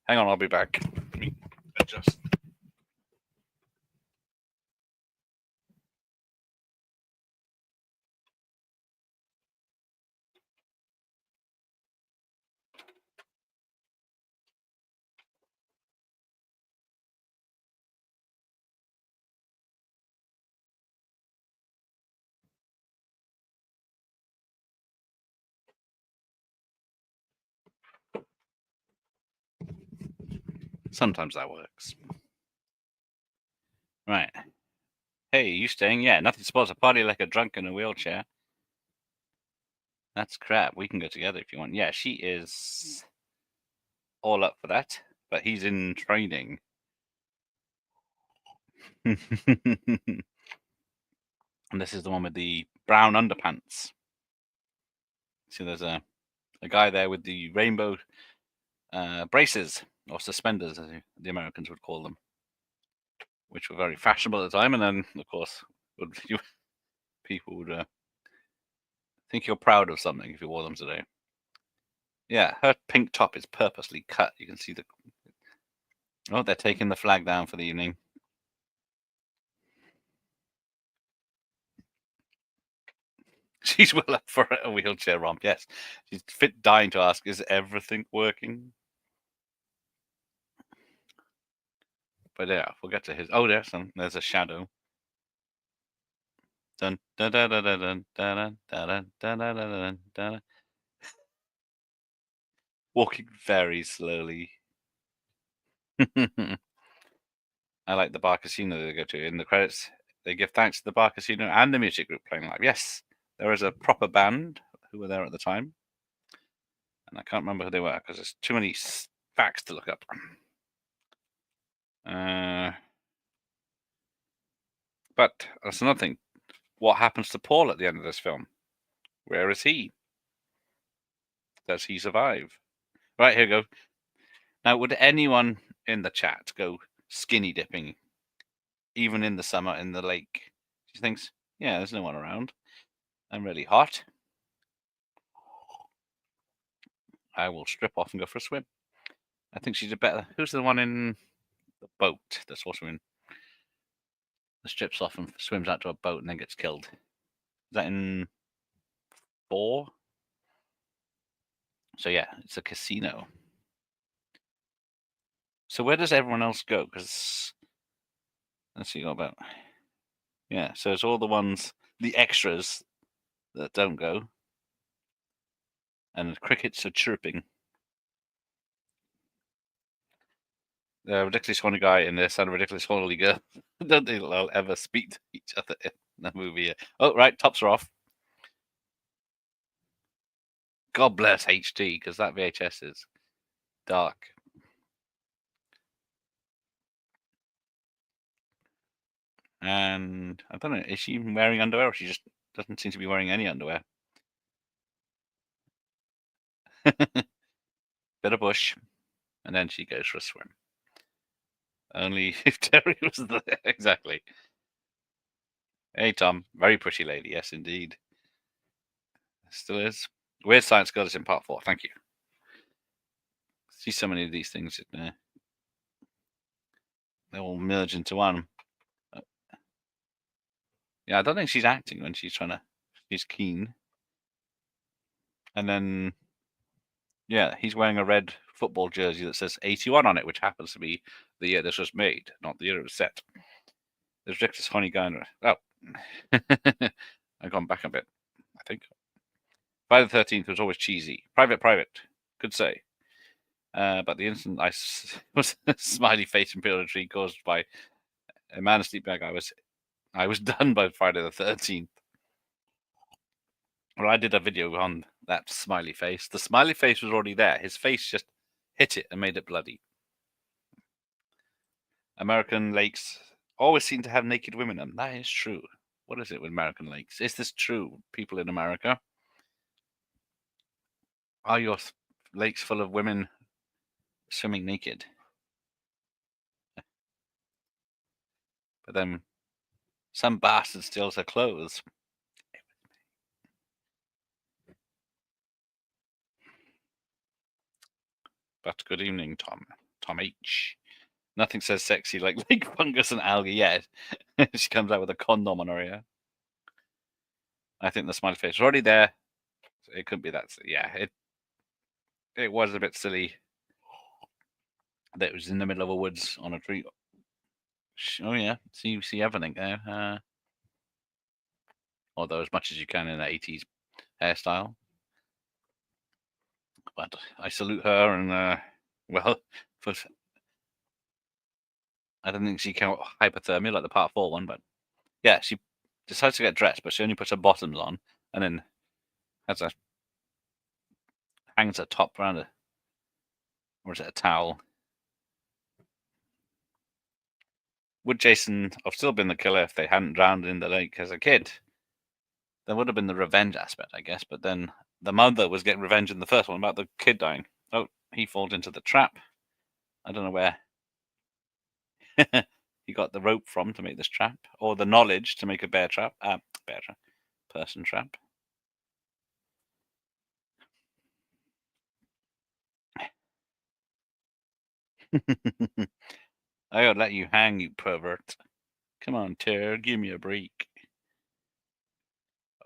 Hang on. I'll be back. Let me adjust. Sometimes that works. Right. Hey, you staying? Yeah, nothing spoils a party like a drunk in a wheelchair. That's crap. We can go together if you want. Yeah, she is all up for that, but he's in training. And this is the one with the brown underpants. See, there's a guy there with the rainbow braces, or suspenders, as the Americans would call them, which were very fashionable at the time. And then, of course, people would think you're proud of something if you wore them today. Yeah, her pink top is purposely cut. You can see the... Oh, they're taking the flag down for the evening. She's well up for a wheelchair romp, yes. She's dying to ask, is everything working? But yeah, we'll get to his... Oh, there's a shadow. Dun, dun, dun, dun, dun, dun, dun, dun, dun, dun, dun. Walking very slowly. I like the bar casino they go to. In the credits, they give thanks to the bar casino and the music group playing live. Yes, there is a proper band who were there at the time. And I can't remember who they were because there's too many facts to look up. But that's another thing. What happens to Paul at the end of this film? Where is he? Does he survive? Right, here we go. Now, would anyone in the chat go skinny dipping, even in the summer in the lake? She thinks, yeah, there's no one around. I'm really hot. I will strip off and go for a swim. I think she's a better... Who's the one in the boat that's also in... The strips off and swims out to a boat and then gets killed. Is that in 4? So yeah, it's a casino. So where does everyone else go? Because let's see what about... Yeah, so it's all the ones, the extras that don't go. And the crickets are chirping. The ridiculous horny guy and this and a ridiculous horny girl. I don't think they'll ever speak to each other in the movie. Oh, right, tops are off. God bless HD, because that VHS is dark. And I don't know, is she wearing underwear or she just doesn't seem to be wearing any underwear? Bit of bush. And then she goes for a swim. Only if Terry was there. Exactly. Hey, Tom. Very pretty lady. Yes, indeed. Still is. Weird Science Girl is in part 4. Thank you. See so many of these things. They all merge into one. Yeah, I don't think she's acting when she's trying to... She's keen. And then... Yeah, he's wearing a red football jersey that says 81 on it, which happens to be the year this was made, not the year it was set. There's ridiculous honey guy. Oh. I've gone back a bit, I think. Friday the 13th was always cheesy. Private. Could say. But the instant I was a smiley face and peel tree caused by a man asleep bag, I was done by Friday the 13th. Well, I did a video on that smiley face. The smiley face was already there. His face just hit it and made it bloody. American lakes always seem to have naked women in them. That is true. What is it with American lakes? Is this true, people in America? Are your lakes full of women swimming naked? But then some bastard steals her clothes. But good evening, Tom. Tom H. Nothing says sexy like lake fungus and algae yet. She comes out with a condom on her ear. I think the smiley face is already there. It could be that. Yeah, it was a bit silly that it was in the middle of a woods on a tree. Oh yeah, so you see everything there. Although as much as you can in the 80s hairstyle. But I salute her, and well, for I don't think she can hypothermia like the part 4 one, but yeah, she decides to get dressed, but she only puts her bottoms on and then hangs her top around a, or is it a towel? Would Jason have still been the killer if they hadn't drowned in the lake as a kid? There would have been the revenge aspect, I guess, but then the mother was getting revenge in the first one about the kid dying. Oh, he falls into the trap. I don't know where he got the rope from to make this trap, or the knowledge to make a bear trap. Person trap. I ought to let you hang, you pervert. Come on, Ter, give me a break.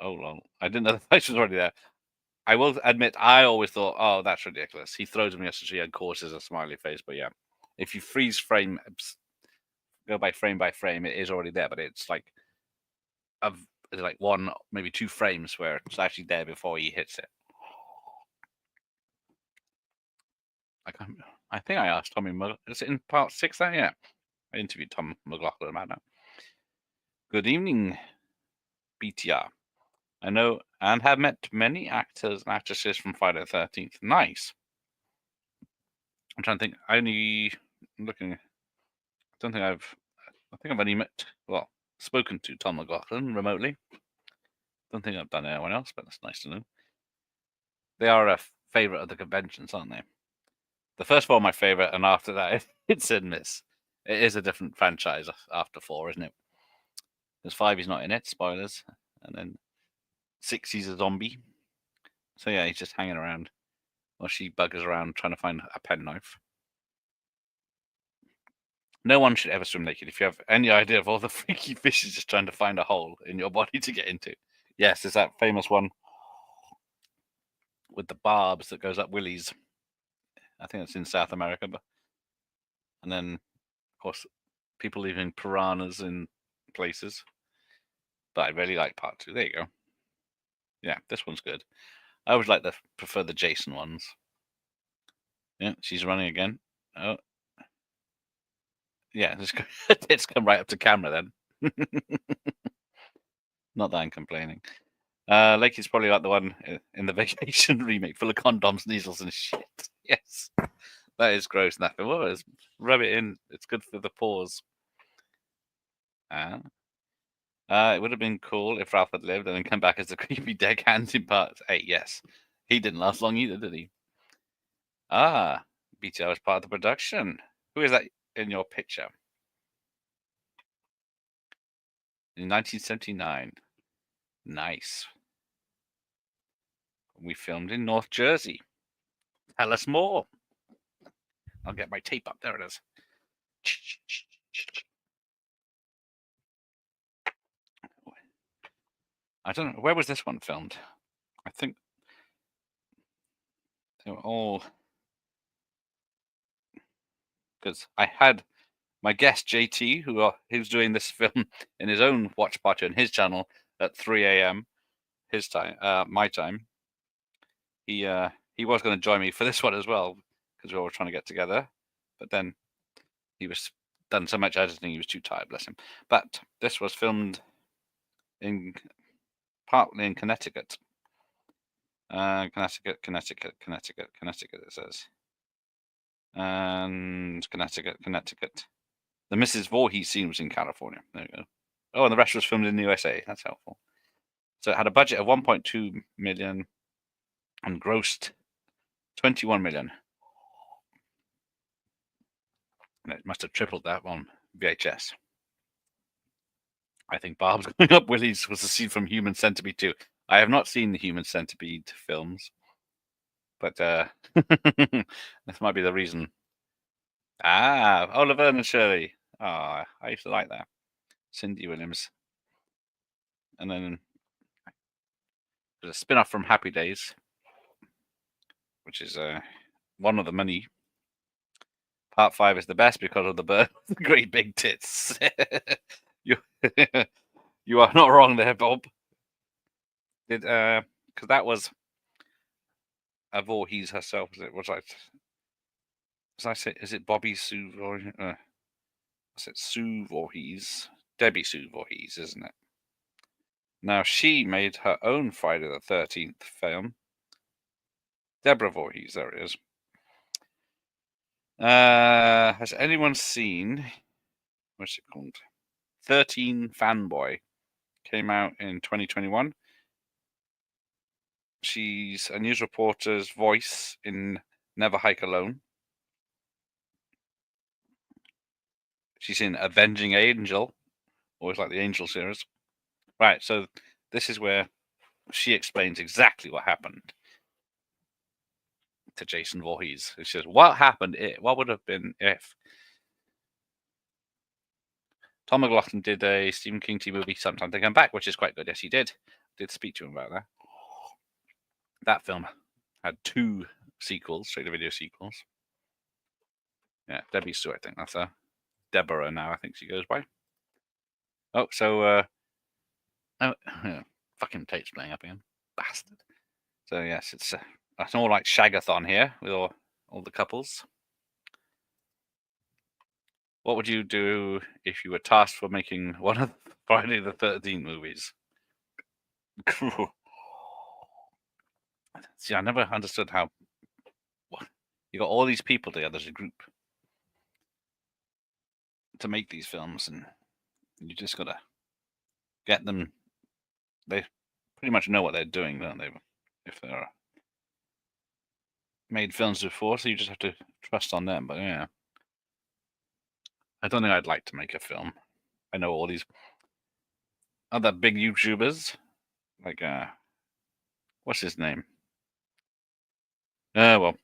Oh, well, I didn't know the face was already there. I will admit, I always thought, oh, that's ridiculous. He throws me yesterday and causes a smiley face. But yeah, if you freeze frame, go by frame, it is already there. But it's like one, maybe 2 frames where it's actually there before he hits it. I think I asked Tommy. Is it in part 6? That yeah, I interviewed Tom McLaughlin about that. Good evening, BTR. I know and have met many actors and actresses from Friday the 13th. Nice. I'm trying to think. I think I've only spoken to Tom McLaughlin remotely. Don't think I've done anyone else, but that's nice to know. They are a favorite of the conventions, aren't they? The first one, my favorite, and after that, it's hit and miss. It is a different franchise after 4, isn't it? There's 5, he's not in it, spoilers. And then 6, he's a zombie. So yeah, he's just hanging around. Or she buggers around trying to find a penknife. No one should ever swim naked. If you have any idea of all the freaky fishes just trying to find a hole in your body to get into. Yes, there's that famous one with the barbs that goes up willies. I think it's in South America. And then, of course, people leaving piranhas in places. But I really like part 2. There you go. Yeah, this one's good. I always prefer the Jason ones. Yeah, she's running again. Oh. Yeah, it's come right up to camera then. Not that I'm complaining. Lakey's probably like the one in the Vacation remake, full of condoms, needles, and shit. Yes, that is gross. Nothing. Well, rub it in. It's good for the pores. It would have been cool if Ralph had lived and then come back as a creepy deckhand in part 8. Yes, he didn't last long either, did he? BTR was part of the production. Who is that in your picture? In 1979. Nice. We filmed in North Jersey. Tell us more. I'll get my tape up. There it is. I don't know. Where was this one filmed? I think they were all... Because I had my guest, JT, who's doing this film in his own watch party on his channel at 3 a.m. his time, my time. He was going to join me for this one as well because we were all trying to get together, but then he was done so much editing he was too tired, bless him. But this was filmed partly in Connecticut. Connecticut. It says. And Connecticut. The Mrs. Voorhees scene was in California. There you go. Oh, and the rest was filmed in the USA. That's helpful. So it had a budget of 1.2 million and grossed 21 million. And it must have tripled that on VHS. I think Barb's going up Willies was a scene from Human Centipede 2. I have not seen the Human Centipede films, but this might be the reason. Ah, Oliver and Shirley. Ah, I used to like that. Cindy Williams. And then there's a spin-off from Happy Days, which is one of the many. Part 5 is the best because of the bird with the great big tits. you, you are not wrong there, Bob. Because that was a Voorhees herself. Was I say? Is it Bobby Sue Voorhees? Is it Sue Voorhees? Debbie Sue Voorhees, isn't it? Now she made her own Friday the 13th film. Deborah Voorhees, there it is. Has anyone seen, what's it called? 13 Fanboy. Came out in 2021. She's a news reporter's voice in Never Hike Alone. She's in Avenging Angel. Always like the Angel series. Right, so this is where she explains exactly what happened to Jason Voorhees. She says, what happened? What would have been if Tom McLaughlin did a Stephen King movie, Sometime They Come Back, which is quite good. Yes, he did. Did speak to him about that. That film had 2 sequels, straight-to-video sequels. Yeah, Debbie Sue, I think that's her. Deborah now, I think she goes by. Oh, so fucking Tate's playing up again, bastard. So yes, it's all like Shagathon here with all the couples. What would you do if you were tasked for making one of Friday the 13th movies? See, I never understood how you got all these people together as a group to make these films, and you just gotta get them. They pretty much know what they're doing, don't they? If they're made films before, so you just have to trust on them. But yeah, I don't think I'd like to make a film. I know all these other big YouTubers, like what's his name? Well,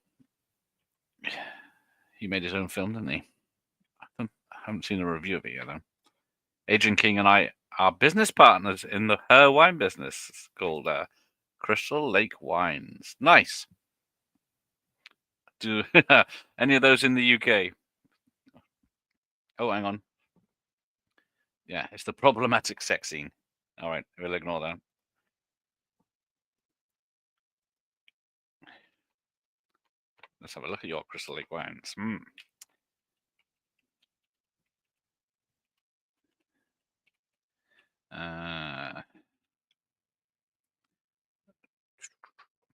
he made his own film, didn't he? I haven't seen a review of it yet, though. Adrian King and I are business partners in her wine business. It's called Crystal Lake Wines. Nice. Do any of those in the UK? Oh, hang on. Yeah, it's the problematic sex scene. All right, we'll ignore that. Let's have a look at your Crystal Lake Wines.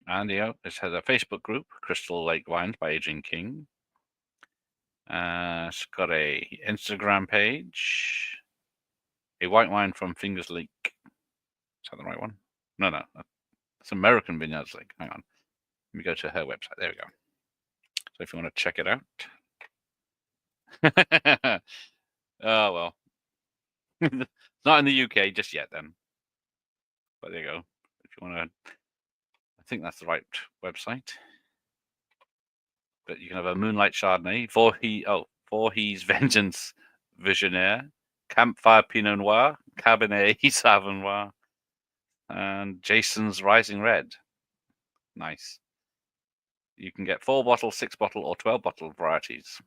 And yeah, it has a Facebook group, Crystal Lake Wines by Adrian King. It's got a Instagram page. A white wine from Fingers Lake. Is that the right one? No. It's American Vineyards Lake. Hang on. Let me go to her website. There we go. So if you want to check it out. Oh, well. It's not in the UK just yet, then. But there you go. If you want to, I think that's the right website. But you can have a Moonlight Chardonnay, Voorhees Vengeance Visionaire, Campfire Pinot Noir, Cabernet Sauvignon, and Jason's Rising Red. Nice. You can get 4-bottle, 6-bottle, or 12-bottle varieties.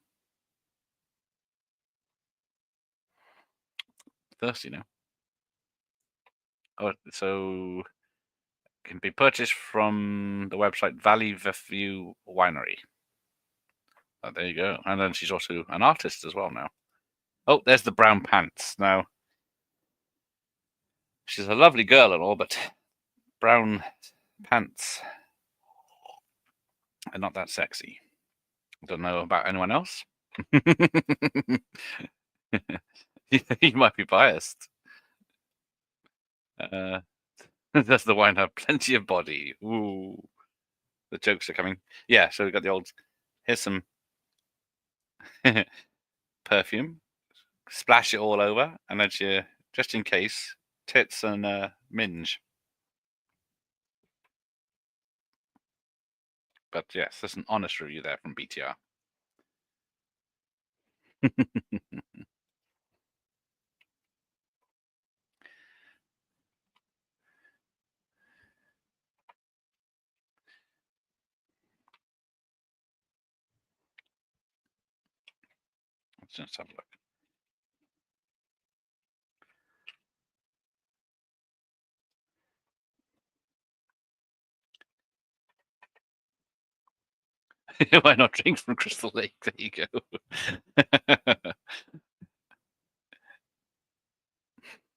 Thirsty now. Oh, so it can be purchased from the website Valley View Winery. Oh, there you go. And then she's also an artist as well now. Oh, there's the brown pants. Now, she's a lovely girl and all, but brown pants are not that sexy. Don't know about anyone else. You might be biased. Does the wine have plenty of body? Ooh, the jokes are coming. Yeah, so we got the old. Here's some perfume. Splash it all over, and then just in case, tits and minge. But yes, there's an honest review there from BTR. Let's just have a look. Why not drink from Crystal Lake? There you go.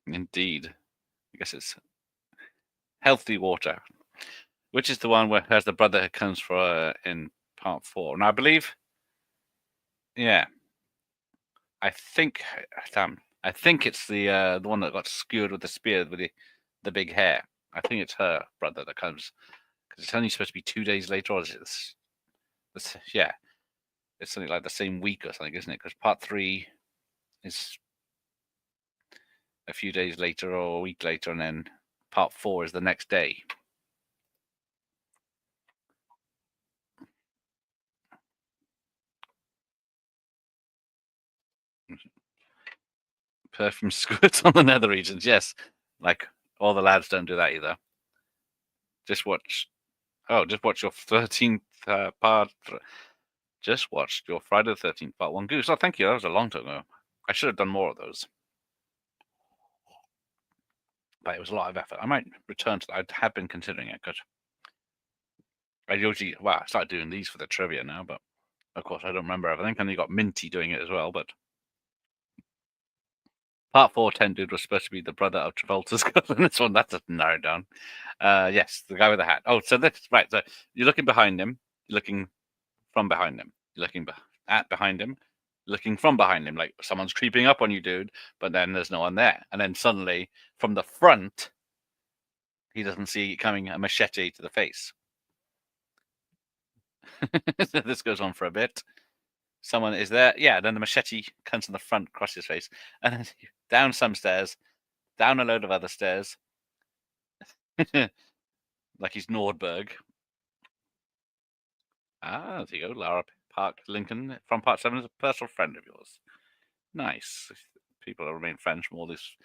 Indeed. I guess it's healthy water, which is the one where has the brother who comes for in part 4. And I believe, yeah, I think, I think it's the one that got skewered with the spear with the big hair. I think it's her brother that comes because it's only supposed to be 2 days later, or is it yeah, it's something like the same week or something, isn't it? Because part 3 is a few days later or a week later, and then part 4 is the next day. Perfume squirts on the nether regions, yes. Like all the lads don't do that either. Just watch. Oh, just watch your 13th part. Just watched your Friday the 13th part 1 Goose. Oh, thank you. That was a long time ago. I should have done more of those. But it was a lot of effort. I might return to that. I have been considering it because I usually, well, I started doing these for the trivia now, but of course I don't remember everything. And you got Minty doing it as well, but part 4 10 dude was supposed to be the brother of Travolta's cousin. This one, that's just narrowed down. Yes, the guy with the hat. Oh, so that's right. So you're looking behind him, you're looking from behind him, you're looking at behind him, looking from behind him, like someone's creeping up on you, dude, but then there's no one there. And then suddenly, from the front, he doesn't see coming a machete to the face. This goes on for a bit. Someone is there. Yeah, then the machete comes from the front, across his face, and then down some stairs, down a load of other stairs, like he's Nordberg. Ah, there you go. Lara Park Lincoln from part 7 is a personal friend of yours. Nice. People have remained friends from all this.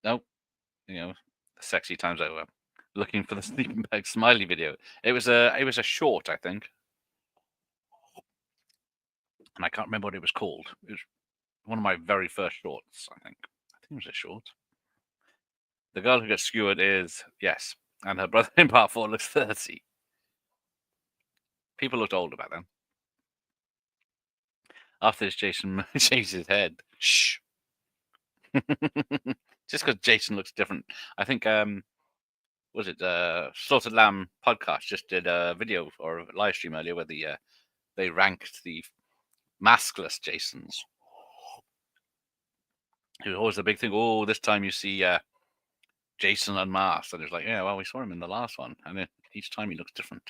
Nope. You know, sexy times over. Looking for the sleeping bag smiley video. It was a short, I think. And I can't remember what it was called. It was one of my very first shorts, I think. I think it was a short. The girl who gets skewered is, yes, and her brother in part 4 looks 30. People looked older back then. After this, Jason shaves his head. Shh. Just because Jason looks different. I think, was it Slaughtered Lamb podcast just did a video or a live stream earlier where they ranked the maskless Jasons. It was always the big thing. Oh, this time you see Jason unmasked, and it's like, yeah, well, we saw him in the last one, and then each time he looks different.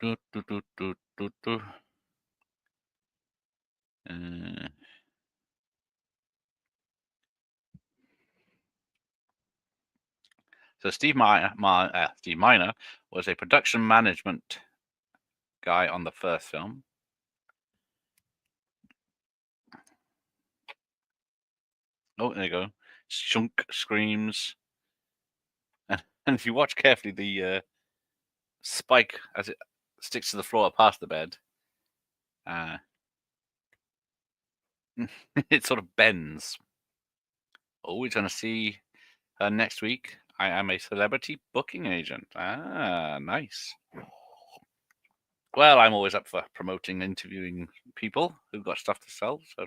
Do, do, do, do, do, do. So Steve Miner was a production management guy on the first film. Oh, there you go. Shunk screams. And if you watch carefully, the spike as it sticks to the floor past the bed, it sort of bends. Oh, we're going to see her next week. I am a celebrity booking agent. Ah, nice. Well, I'm always up for promoting, interviewing people who've got stuff to sell. So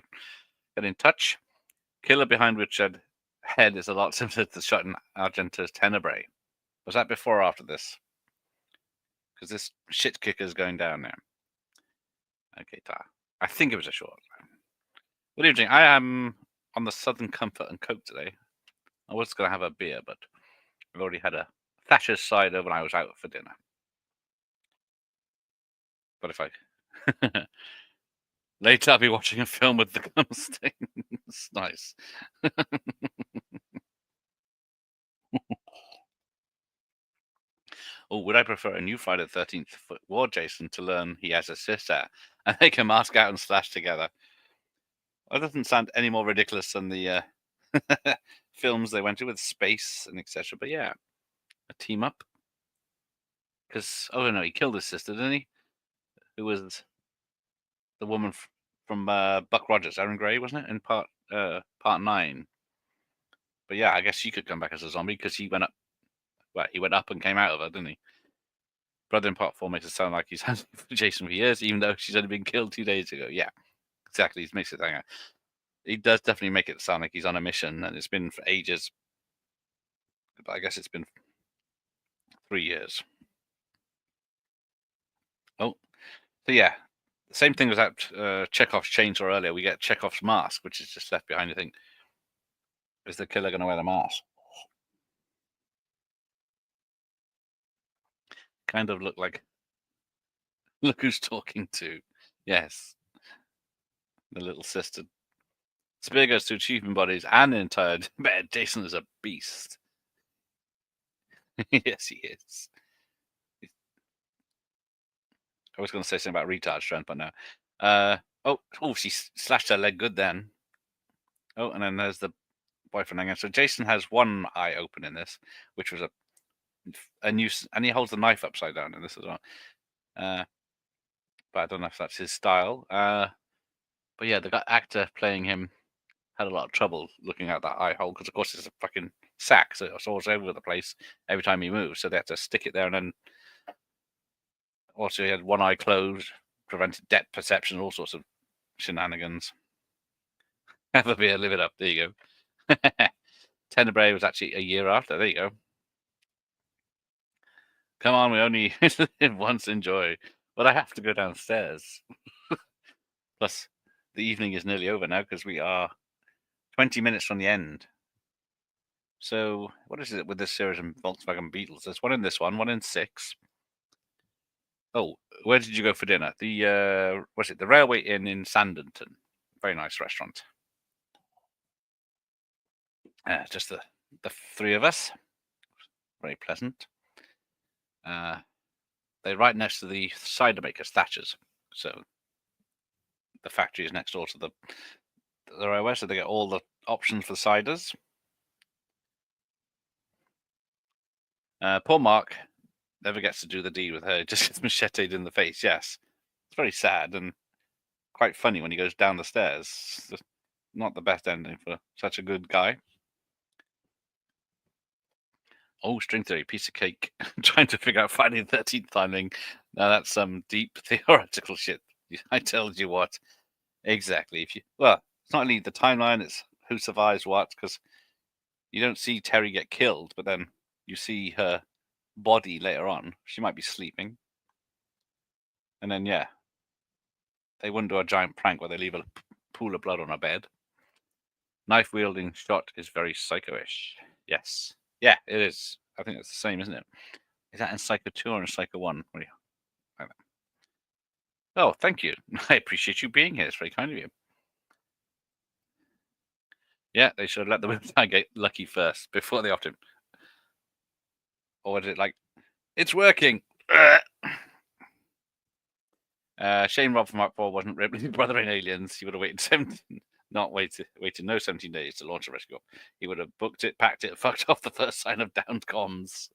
get in touch. Killer behind which head is a lot similar to the shot in Argento's Tenebrae. Was that before or after this? because this shit kicker's going down now. Okay, I think it was a short. What are you doing? I am on the Southern Comfort and Coke today. I was going to have a beer, but I've already had a Thatcher's cider when I was out for dinner. But if I later, I'll be watching a film with the gum stains. Nice. Oh, would I prefer a new Friday the 13th War Jason to learn he has a sister and they can mask out and slash together? That doesn't sound any more ridiculous than the films they went to with space and etc. But yeah, a team up. Because, oh no, he killed his sister, didn't he? Who was the woman from Buck Rogers, Aaron Gray, wasn't it? In part 9. But yeah, I guess she could come back as a zombie because he went up. Well, he went up and came out of her, didn't he? Brother in part 4 makes it sound like he's had Jason for years, even though she's only been killed 2 days ago. Yeah, exactly. He makes it sound. He does definitely make it sound like he's on a mission, and it's been for ages. But I guess it's been 3 years. Oh, so yeah, the same thing was at Chekhov's chainsaw earlier. We get Chekhov's mask, which is just left behind. I think is the killer going to wear the mask? Kind of look like. Look who's talking to. Yes, the little sister. Spear goes to achievement bodies and an entire bed. Jason is a beast. Yes, he is. I was going to say something about retard strength, but no. Oh, she slashed her leg good then. Oh, and then there's the boyfriend again. So Jason has one eye open in this, which was a new, and he holds the knife upside down in this as well. But I don't know if that's his style. But yeah, the actor playing him had a lot of trouble looking at that eye hole because, of course, it's a fucking sack, so it's always over the place every time he moves. So they had to stick it there, and then also he had one eye closed, prevented depth perception, all sorts of shenanigans. Have a beer, live it up. There you go. Tenebrae was actually a year after. There you go. Come on, we only live once. Enjoy. But I have to go downstairs. Plus, the evening is nearly over now because we are 20 minutes from the end. So, what is it with this series of Volkswagen Beetles? There's one in this one in 6. Oh, where did you go for dinner? The was it the Railway Inn in Sandington? Very nice restaurant. Just the 3 of us. Very pleasant. They're right next to the cider makers, Thatcher's. So the factory is next door to the railway, so they get all the options for ciders. Poor Mark never gets to do the deed with her. He just gets macheted in the face. Yes, it's very sad and quite funny when he goes down the stairs. It's not the best ending for such a good guy. Oh, string theory, piece of cake. Trying to figure out Friday the 13th timing. Now that's some deep theoretical shit. I told you what. Exactly. Well, it's not only the timeline, it's who survives what, because you don't see Terry get killed, but then you see her body later on. She might be sleeping. And then, yeah, they wouldn't do a giant prank where they leave a pool of blood on her bed. Knife-wielding shot is very psycho-ish. Yes. Yeah, it is. I think it's the same, isn't it? Is that in Psycho 2 or in Psycho 1? Oh, thank you. I appreciate you being here. It's very kind of you. Yeah, they should let the website get lucky first before they opt him. Or was it like, it's working? Shane Robb from Mark 4 wasn't Ripley's brother in Aliens. He would have waited 17 days to launch a rescue. He would have booked it, packed it, fucked off the first sign of downed comms.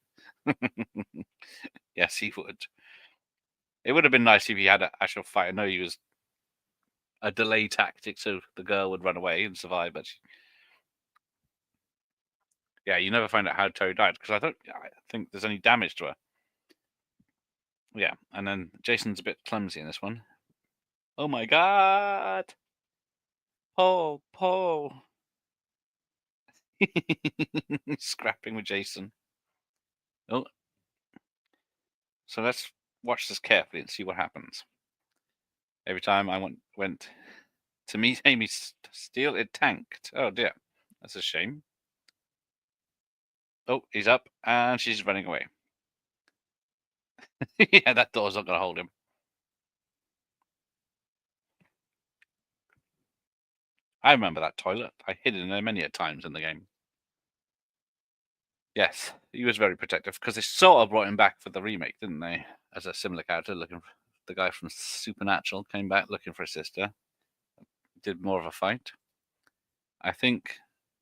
Yes, he would. It would have been nice if he had an actual fight. I know he was a delay tactic so the girl would run away and survive, but yeah, you never find out how Terry died because I think there's any damage to her. Yeah, and then Jason's a bit clumsy in this one. Oh my god! Paul! Scrapping with Jason. Oh. So let's watch this carefully and see what happens. Every time I went to meet Amy Steele, it tanked. Oh dear, that's a shame. Oh, he's up and she's running away. Yeah, that door's not going to hold him. I remember that toilet. I hid in there many a times in the game. Yes, he was very protective because they sort of brought him back for the remake, didn't they? As a similar character, looking for the guy from Supernatural came back looking for a sister. Did more of a fight. I think,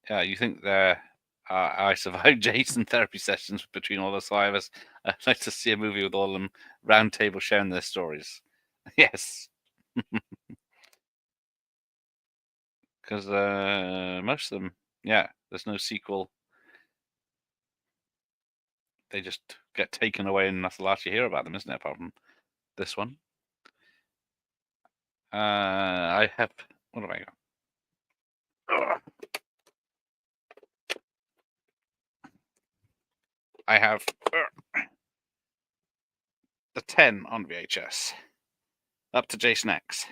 yeah, you think there. I survived Jason therapy sessions between all the survivors. I'd like to see a movie with all of them round table sharing their stories. Yes, because most of them, yeah, there's no sequel. They just get taken away, and that's the last you hear about them, isn't it? Apart from this one. I have. What have I got? I have the 10 on VHS. Up to Jason X.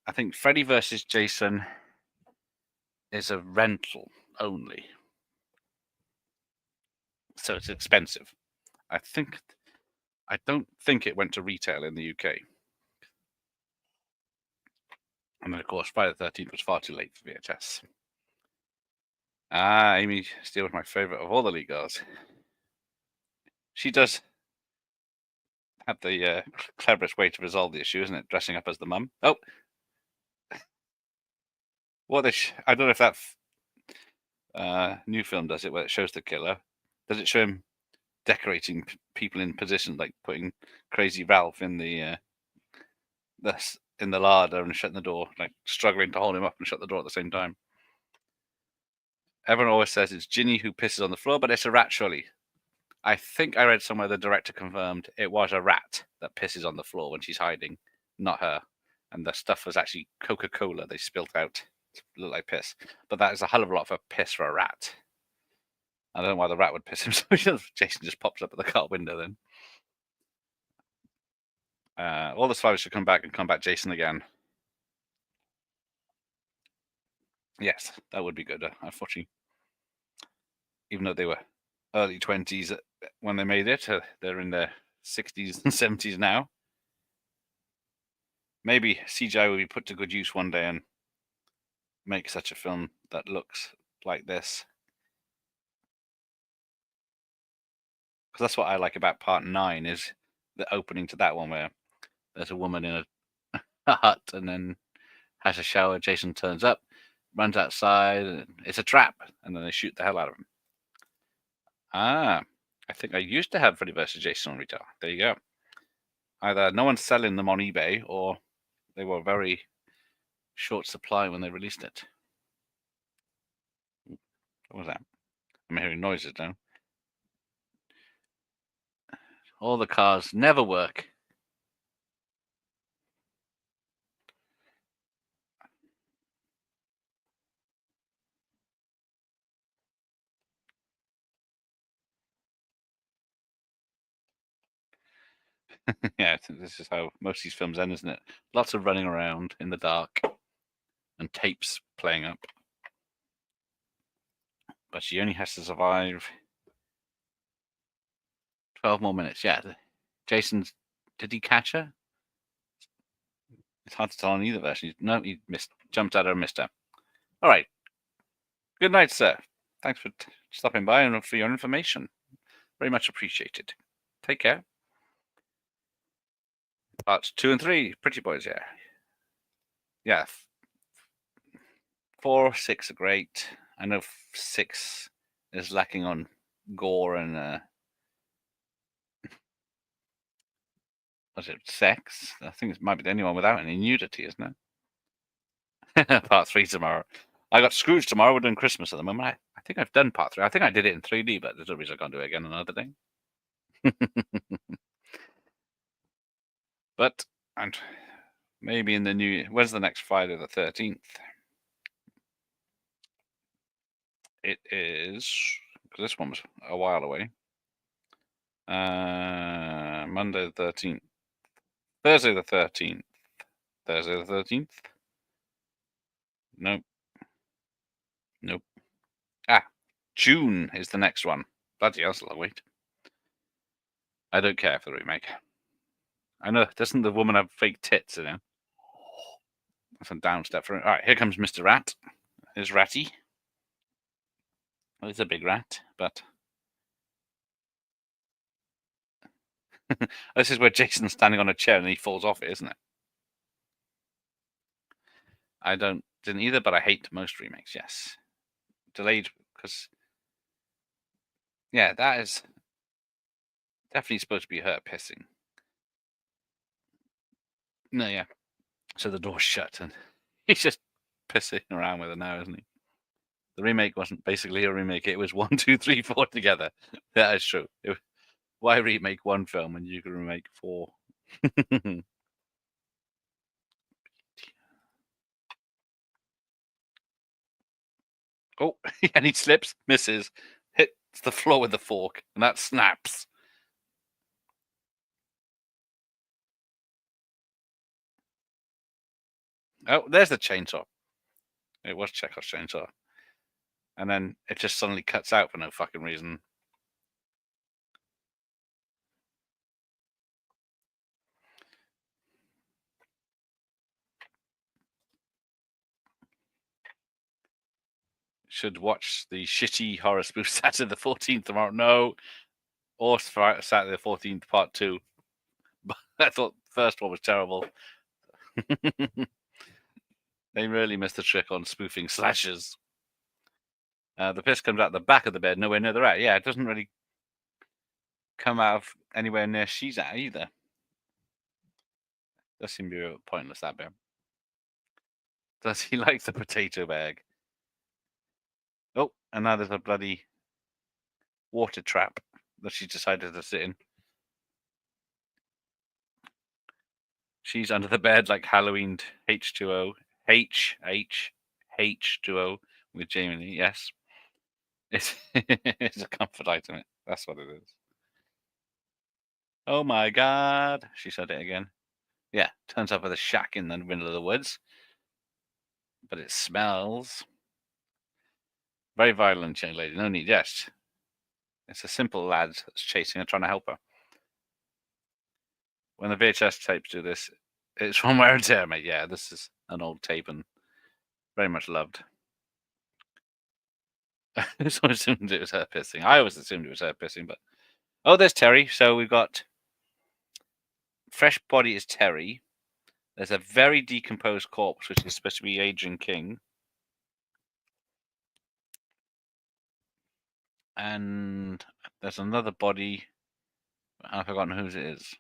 I think Freddy vs. Jason is a rental only. So it's expensive. I don't think it went to retail in the UK. And then, of course, Friday the 13th was far too late for VHS. Amy Steele was my favourite of all the League girls. She does have the cleverest way to resolve the issue, isn't it? Dressing up as the mum. Oh! I don't know if that new film does it, where it shows the killer. Does it show him decorating people in position, like putting Crazy Ralph in the larder and shutting the door, like struggling to hold him up and shut the door at the same time? Everyone always says it's Ginny who pisses on the floor, but it's a rat, surely. I think I read somewhere the director confirmed it was a rat that pisses on the floor when she's hiding, not her. And the stuff was actually Coca-Cola they spilt out to look like piss. But that is a hell of a lot for piss for a rat. I don't know why the rat would piss him. So Jason just pops up at the car window then. All the survivors should come back and combat Jason again. Yes, that would be good. Unfortunately, even though they were early 20s when they made it, they're in their 60s and 70s now. Maybe CGI will be put to good use one day and make such a film that looks like this. Because that's what I like about Part 9 is the opening to that one where there's a woman in a hut and then has a shower. Jason turns up, runs outside, and it's a trap, and then they shoot the hell out of him. I think I used to have Freddy vs. Jason on retail. There you go. Either no one's selling them on eBay or they were very short supply when they released it. What was that? I'm hearing noises now. All the cars never work. Yeah, this is how most of these films end, isn't it? Lots of running around in the dark and tapes playing up. But she only has to survive 12 more minutes. Yeah. Jason's. Did he catch her? It's hard to tell on either version. No, he missed. Jumped at her and missed her. All right. Good night, sir. Thanks for stopping by and for your information. Very much appreciated. Take care. Parts 2 and 3. Pretty boys, yeah. Yeah. 4, 6 are great. I know 6 is lacking on gore and was it sex? I think it might be the only one without any nudity, isn't it? Part 3 tomorrow. I got Scrooge tomorrow. We're doing Christmas at the moment. I think I've done part 3. I think I did it in 3D, but there's no reason I can't do it again another day. But and maybe in the new. When's the next Friday the 13th? It is, because this one was a while away. Monday the 13th. Thursday the 13th. Thursday the 13th. Nope. Nope. June is the next one. Bloody hell, I'll wait. I don't care for the remake. I know, doesn't the woman have fake tits in it? That's a downstep for it. Alright, here comes Mr. Rat. Here's Ratty. Well, he's a big rat, but... This is where Jason's standing on a chair and he falls off it, isn't it? I didn't either, but I hate most remakes, yes. Delayed, because... Yeah, that is... Definitely supposed to be her pissing. No, yeah. So the door's shut and he's just pissing around with her now, isn't he? The remake wasn't basically a remake. It was 1, 2, 3, 4 together. That is true. Why remake one film when you can remake 4? Oh, and he slips, misses, hits the floor with the fork, and that snaps. Oh, there's the chainsaw. It was Chekhov's chainsaw. And then it just suddenly cuts out for no fucking reason. Should watch the shitty horror spoof Saturday the 14th tomorrow. No. Or Saturday the 14th, part 2. But I thought the first one was terrible. They really missed the trick on spoofing slashers. The piss comes out the back of the bed, nowhere near the rat. Yeah, it doesn't really come out of anywhere near she's at either. Does seem to be pointless, that bit. Does he like the potato bag? Oh, and now there's a bloody water trap that she decided to sit in. She's under the bed like Halloween H2O. H2O with Jamie Lee, yes. It's a comfort item. That's what it is. Oh my god, she said it again. Yeah, turns up with a shack in the middle of the woods. But it smells. Very violent young lady. No need, yes. It's a simple lad that's chasing her, trying to help her. When the VHS tapes do this, it's from wear and tear, mate. Yeah, this is an old tape and very much loved. I always assumed it was her pissing. I always assumed it was her pissing, but... Oh, there's Terry. So we've got... Fresh body is Terry. There's a very decomposed corpse, which is supposed to be Adrian King. And there's another body. I've forgotten whose it is.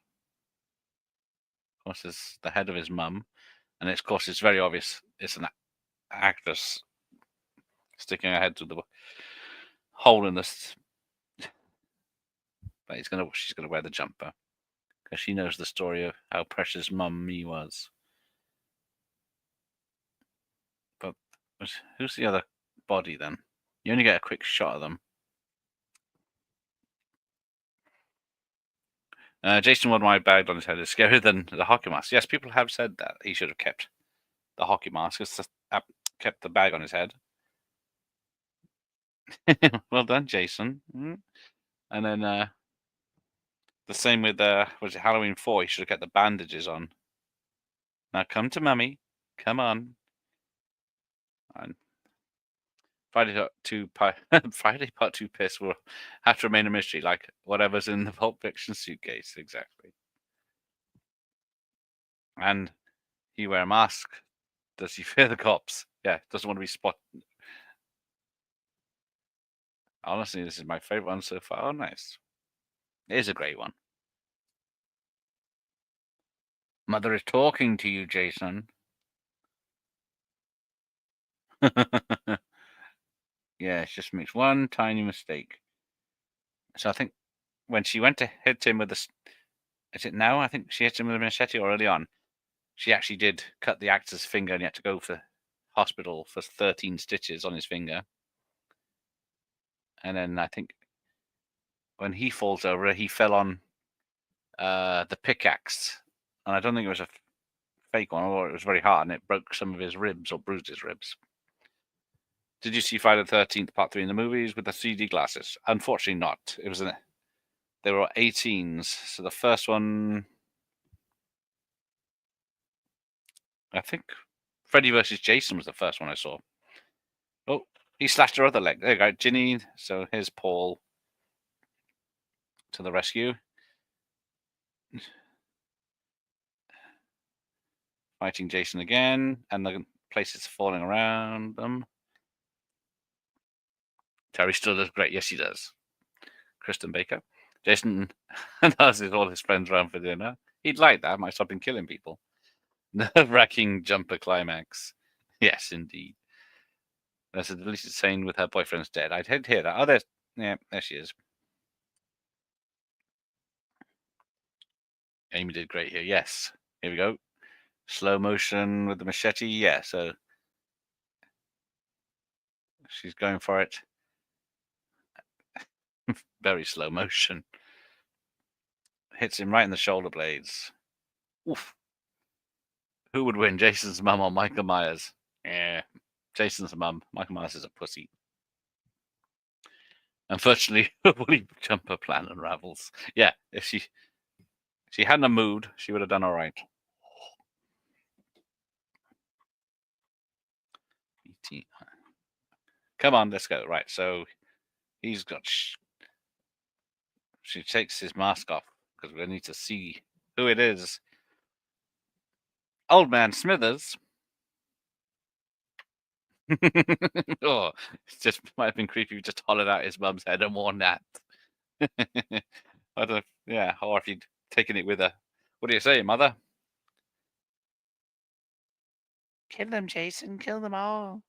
Of course, it's the head of his mum. And of course, it's very obvious it's an actress sticking her head through the hole in this. But she's going to wear the jumper. Because she knows the story of how precious mummy was. But who's the other body then? You only get a quick shot of them. Jason won my bag on his head is scarier than the hockey mask. Yes, people have said that he should have kept the hockey mask. It's just, kept the bag on his head. Well done, Jason. And then the same with was it Halloween 4? He should have kept the bandages on. Now come to mummy. Come on. And Friday Part 2 piss will have to remain a mystery, like whatever's in the Pulp Fiction suitcase, exactly. And he wear a mask. Does he fear the cops? Yeah, doesn't want to be spotted. Honestly, this is my favorite one so far. Oh, nice. It is a great one. Mother is talking to you, Jason. Yeah, she just makes one tiny mistake. So I think when she went to hit him with is it now? I think she hit him with a machete or early on. She actually did cut the actor's finger and he had to go for hospital for 13 stitches on his finger. And then I think when he falls over, he fell on the pickaxe, and I don't think it was a fake one, or it was very hard, and it broke some of his ribs or bruised his ribs. Did you see Friday the 13th Part 3 in the movies with the 3D glasses? Unfortunately, not. It was they were 18s. So the first one, I think, Freddy versus Jason was the first one I saw. Oh, he slashed her other leg. There you go, Ginny. So here's Paul to the rescue. Fighting Jason again, and the place is falling around them. Terry still does great. Yes, he does. Kristen Baker. Jason does all his friends around for dinner. He'd like that. Might stop him killing people. Nerve-wracking jumper climax. Yes, indeed. There's a deleted scene with her boyfriend's dead. I'd hear that. Oh, there she is. Amy did great here. Yes. Here we go. Slow motion with the machete. Yeah, so she's going for it. Very slow motion. Hits him right in the shoulder blades. Oof. Who would win, Jason's mum or Michael Myers? Yeah, Jason's mum. Michael Myers is a pussy. Unfortunately, her woolly jumper plan unravels. Yeah, if she hadn't a mood, she would have done all right. Come on, let's go. Right, so he's got. She takes his mask off because we need to see who it is. Old Man Smithers. Oh, it just might have been creepy if you just hollowed out his mum's head and worn that. I don't. Yeah, or if you'd taken it with her. What do you say, mother? Kill them, Jason. Kill them all.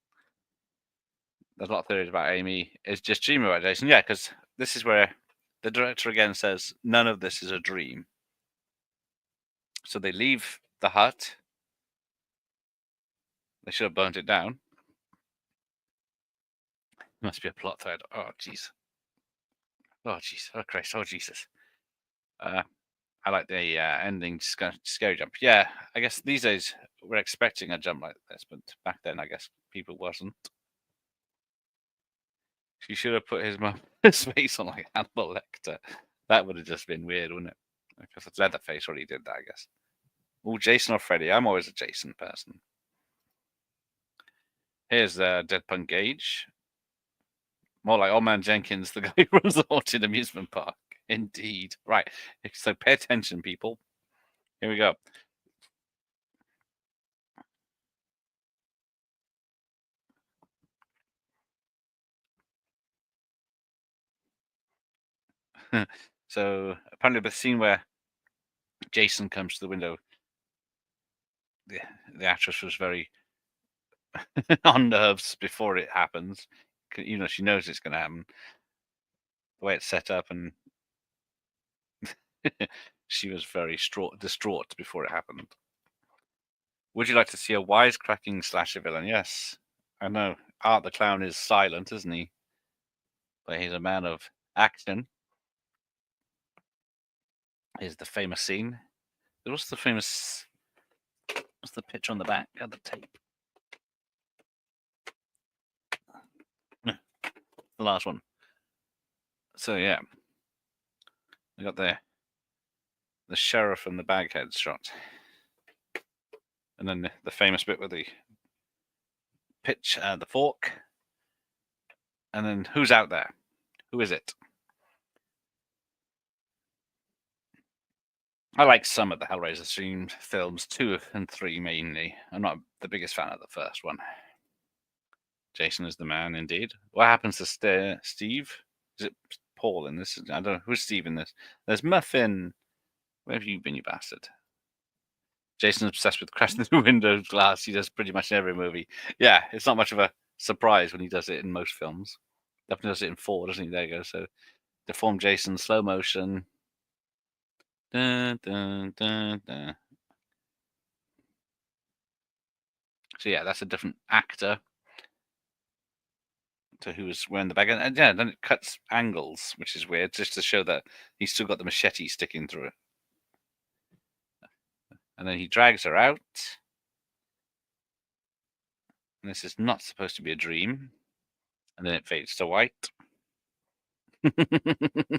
There's a lot of theories about Amy. Is just dreaming about Jason. Yeah, because this is where the director again says none of this is a dream. So they leave the hut. They should have burnt it down. Must be a plot thread. Oh, jeez. Oh, jeez. Oh, Christ. Oh, Jesus. I like the ending scary jump. Yeah, I guess these days we're expecting a jump like this, but back then I guess people wasn't. She should have put his face on like Hannibal Lecter. That would have just been weird, wouldn't it? Because it's Leatherface already did that, I guess. Oh, Jason or Freddy? I'm always a Jason person. Here's Deadpan Gage. More like Old Man Jenkins, the guy who runs the haunted amusement park. Indeed. Right. So pay attention, people. Here we go. So apparently the scene where Jason comes to the window, the actress was very on nerves before it happens. You know, she knows it's going to happen. The way it's set up, and she was very distraught before it happened. Would you like to see a wisecracking slasher villain? Yes. I know. Art the Clown is silent, isn't he? But he's a man of action. Here's the famous scene. What's the famous... What's the picture on the back of the tape? The last one. So, yeah. We got the sheriff and the baghead shot. And then the famous bit with the pitch, the fork. And then who's out there? Who is it? I like some of the Hellraiser themed films, 2 and 3 mainly. I'm not the biggest fan of the first one. Jason is the man, indeed. What happens to Steve? Is it Paul in this? I don't know. Who's Steve in this? There's Muffin. Where have you been, you bastard? Jason's obsessed with crashing through window glass. He does pretty much in every movie. Yeah, it's not much of a surprise when he does it in most films. Definitely does it in 4, doesn't he? There you go. So, deformed Jason, slow motion. Dun, dun, dun, dun. So yeah, that's a different actor. to who was wearing the bag. And yeah, then it cuts angles, which is weird, just to show that he's still got the machete sticking through it. And then he drags her out. And this is not supposed to be a dream. And then it fades to white.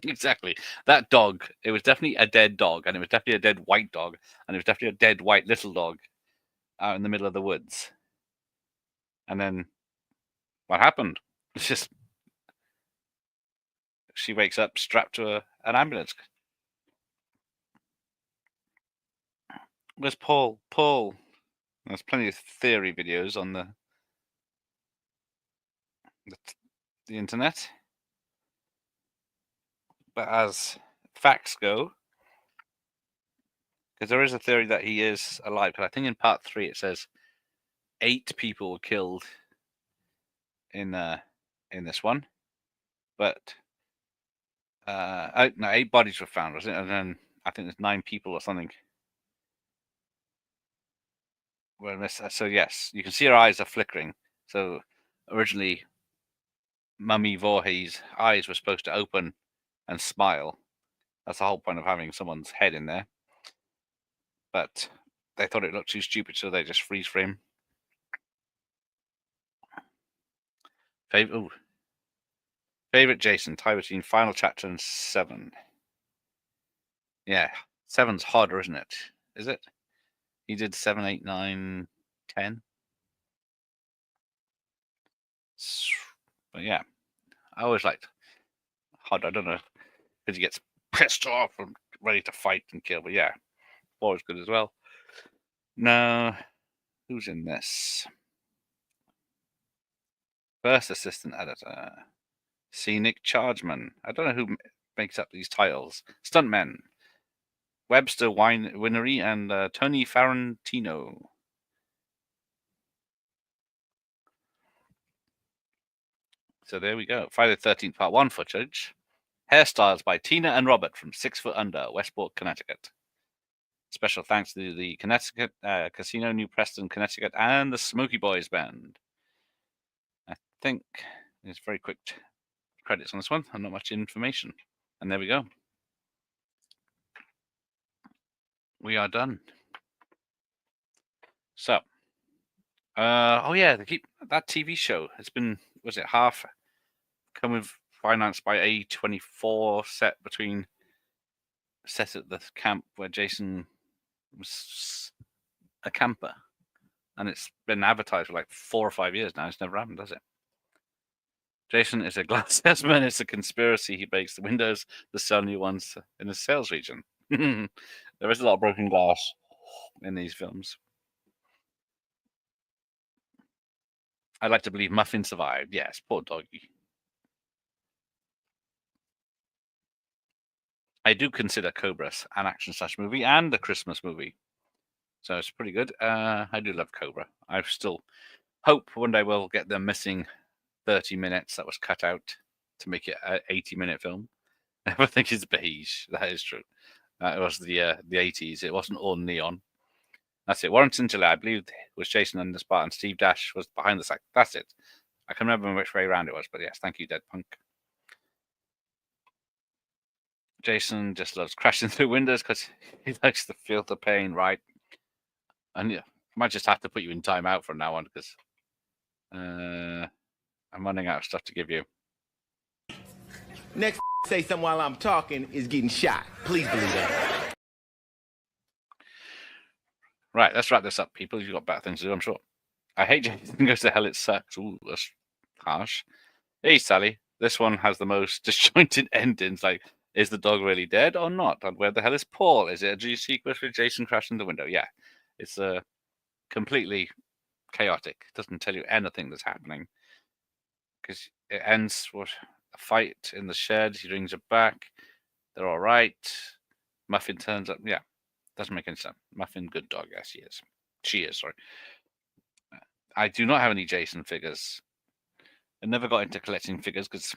Exactly. That dog, it was definitely a dead dog, and it was definitely a dead white dog, and it was definitely a dead white little dog out in the middle of the woods. And then what happened? It's just she wakes up strapped to an ambulance. Where's Paul? Paul. There's plenty of theory videos on the internet. But as facts go, because there is a theory that he is alive, but I think in part 3 it says 8 people were killed in this one, but no, 8 bodies were found, wasn't it? And then I think there's 9 people or something. Well, so yes, you can see her eyes are flickering. So originally, Mummy Voorhees' eyes were supposed to open and smile. That's the whole point of having someone's head in there. But they thought it looked too stupid, so they just freeze frame. Favorite Jason, tie between final chapter and 7. Yeah, 7's harder, isn't it? Is it? He did 7, 8, 9, 10. But yeah, I always liked harder. I don't know, because he gets pissed off and ready to fight and kill. But yeah, 4 is good as well. Now, who's in this? First assistant editor, Scenic Chargeman. I don't know who makes up these titles. Stuntmen, Webster Winery and Tony Farentino. So there we go. Friday the 13th Part 1 footage. Hairstyles by Tina and Robert from 6 Foot Under, Westport, Connecticut. Special thanks to the Connecticut Casino, New Preston, Connecticut, and the Smoky Boys Band. I think there's very quick credits on this one, and not much information. And there we go. We are done. So, oh yeah, they keep that TV show. It's been, was it half coming financed by A24, set at the camp where Jason was a camper, and it's been advertised for like 4 or 5 years now. It's never happened, does it? Jason is a glass salesman. It's a conspiracy. He breaks the windows to sell new ones in the sales region. There is a lot of broken glass in these films. I'd like to believe Muffin survived. Yes, poor doggy. I do consider Cobra an action/slash movie and a Christmas movie. So it's pretty good. I do love Cobra. I still hope one day we'll get the missing 30 minutes that was cut out to make it an 80-minute film. I think it's beige. That is true. It was the 80s. It wasn't all neon. That's it. Warrington, July, I believe, was Jason and the Spartan. Steve Dash was behind the sack. That's it. I can remember which way around it was, but yes, thank you, Dead Punk. Jason just loves crashing through windows because he likes to feel the pain, right? And yeah, I might just have to put you in timeout from now on because I'm running out of stuff to give you. Next say something while I'm talking is getting shot. Please believe that. Right, let's wrap this up, people. You've got better things to do, I'm sure. I hate Jason Goes to Hell. It sucks. Ooh, that's harsh. Hey, Sally. This one has the most disjointed endings. Like, is the dog really dead or not? And where the hell is Paul? Is it a G sequence with Jason crashing the window? Yeah, it's completely chaotic. It doesn't tell you anything that's happening because it ends with a fight in the shed. He brings her back. They're all right. Muffin turns up. Yeah, doesn't make any sense. Muffin, good dog. Yes, he is. She is. Sorry. I do not have any Jason figures. I never got into collecting figures because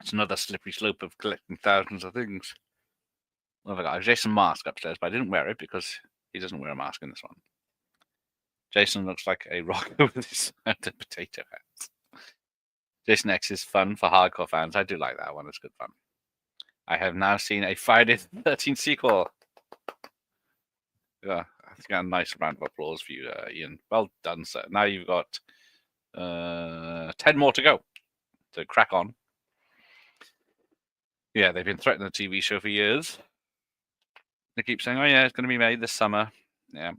it's another slippery slope of collecting thousands of things. Well, I got a Jason mask upstairs, but I didn't wear it because he doesn't wear a mask in this one. Jason looks like a rocker with his potato hat. Jason X is fun for hardcore fans. I do like that one. It's good fun. I have now seen a Friday the 13th sequel. Yeah, I think a nice round of applause for you, Ian. Well done, sir. Now you've got 10 more to go to crack on. Yeah, they've been threatening the TV show for years. They keep saying, oh, yeah, it's going to be made this summer. Yeah.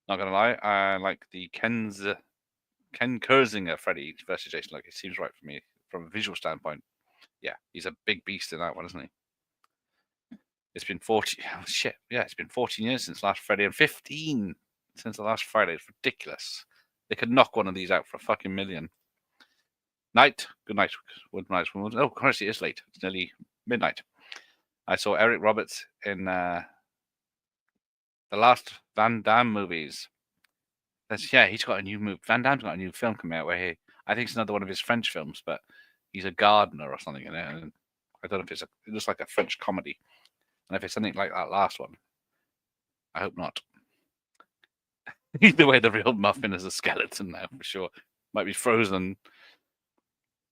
Not going to lie, I like the Ken Kersinger Freddy versus Jason. Like, it seems right for me from a visual standpoint. Yeah, he's a big beast in that one, isn't he? It's been 40. Oh, shit. Yeah, it's been 14 years since last Friday and 15 since the last Friday. It's ridiculous. They could knock one of these out for a fucking million. Night. Good night. Good night. Oh, Christ, it is late. It's nearly midnight. I saw Eric Roberts in the last Van Damme movies. He's got a new movie. Van Damme's got a new film coming out where I think it's another one of his French films, but he's a gardener or something in it. And I don't know if it looks like a French comedy. And if it's something like that last one, I hope not. Either way, the real muffin is a skeleton now, for sure. Might be frozen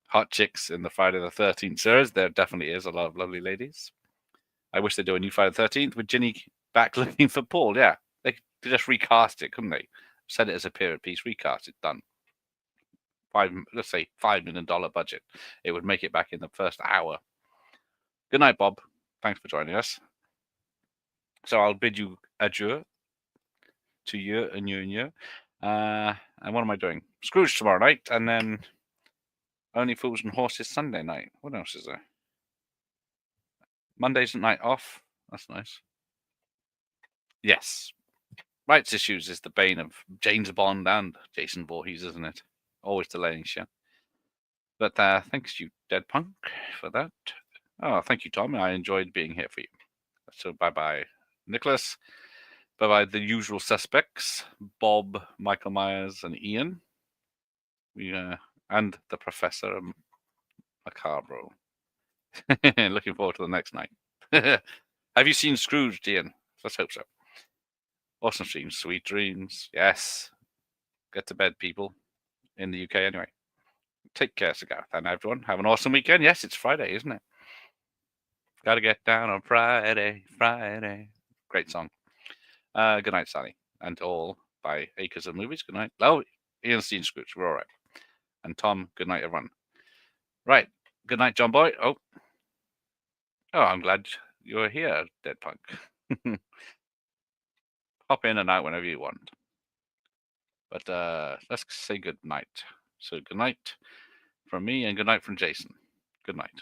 hot chicks in the Friday the 13th series. There definitely is a lot of lovely ladies. I wish they'd do a new Friday the 13th with Ginny back looking for Paul. Yeah, they could just recast it, couldn't they? Set it as a period piece, recast it, done. Let's say $5 million budget. It would make it back in the first hour. Good night, Bob. Thanks for joining us. So I'll bid you adieu to you and you and you. And what am I doing? Scrooge tomorrow night, and then Only Fools and Horses Sunday night. What else is there? Monday's night off. That's nice. Yes. Rights issues is the bane of James Bond and Jason Voorhees, isn't it? Always delaying shit. But thanks you, Dead Punk, for that. Oh, thank you, Tom. I enjoyed being here for you. So bye-bye, Nicholas. Bye-bye, the usual suspects, Bob, Michael Myers, and Ian. And the Professor Macabro. Looking forward to the next night. Have you seen Scrooge, Ian? Let's hope so. Awesome streams, sweet dreams. Yes. Get to bed, people. In the UK, anyway. Take care, Cigar. And everyone, have an awesome weekend. Yes, it's Friday, isn't it? Gotta get down on Friday, Friday. Great song. Good night, Sally. And all by Acres of Movies. Good night. Oh, Ian's seen Scrooge. We're all right. And Tom, good night, everyone. Right. Good night, John Boy. Oh, I'm glad you're here, Dead Punk. Hop in and out whenever you want. But let's say good night. So good night from me and good night from Jason. Good night.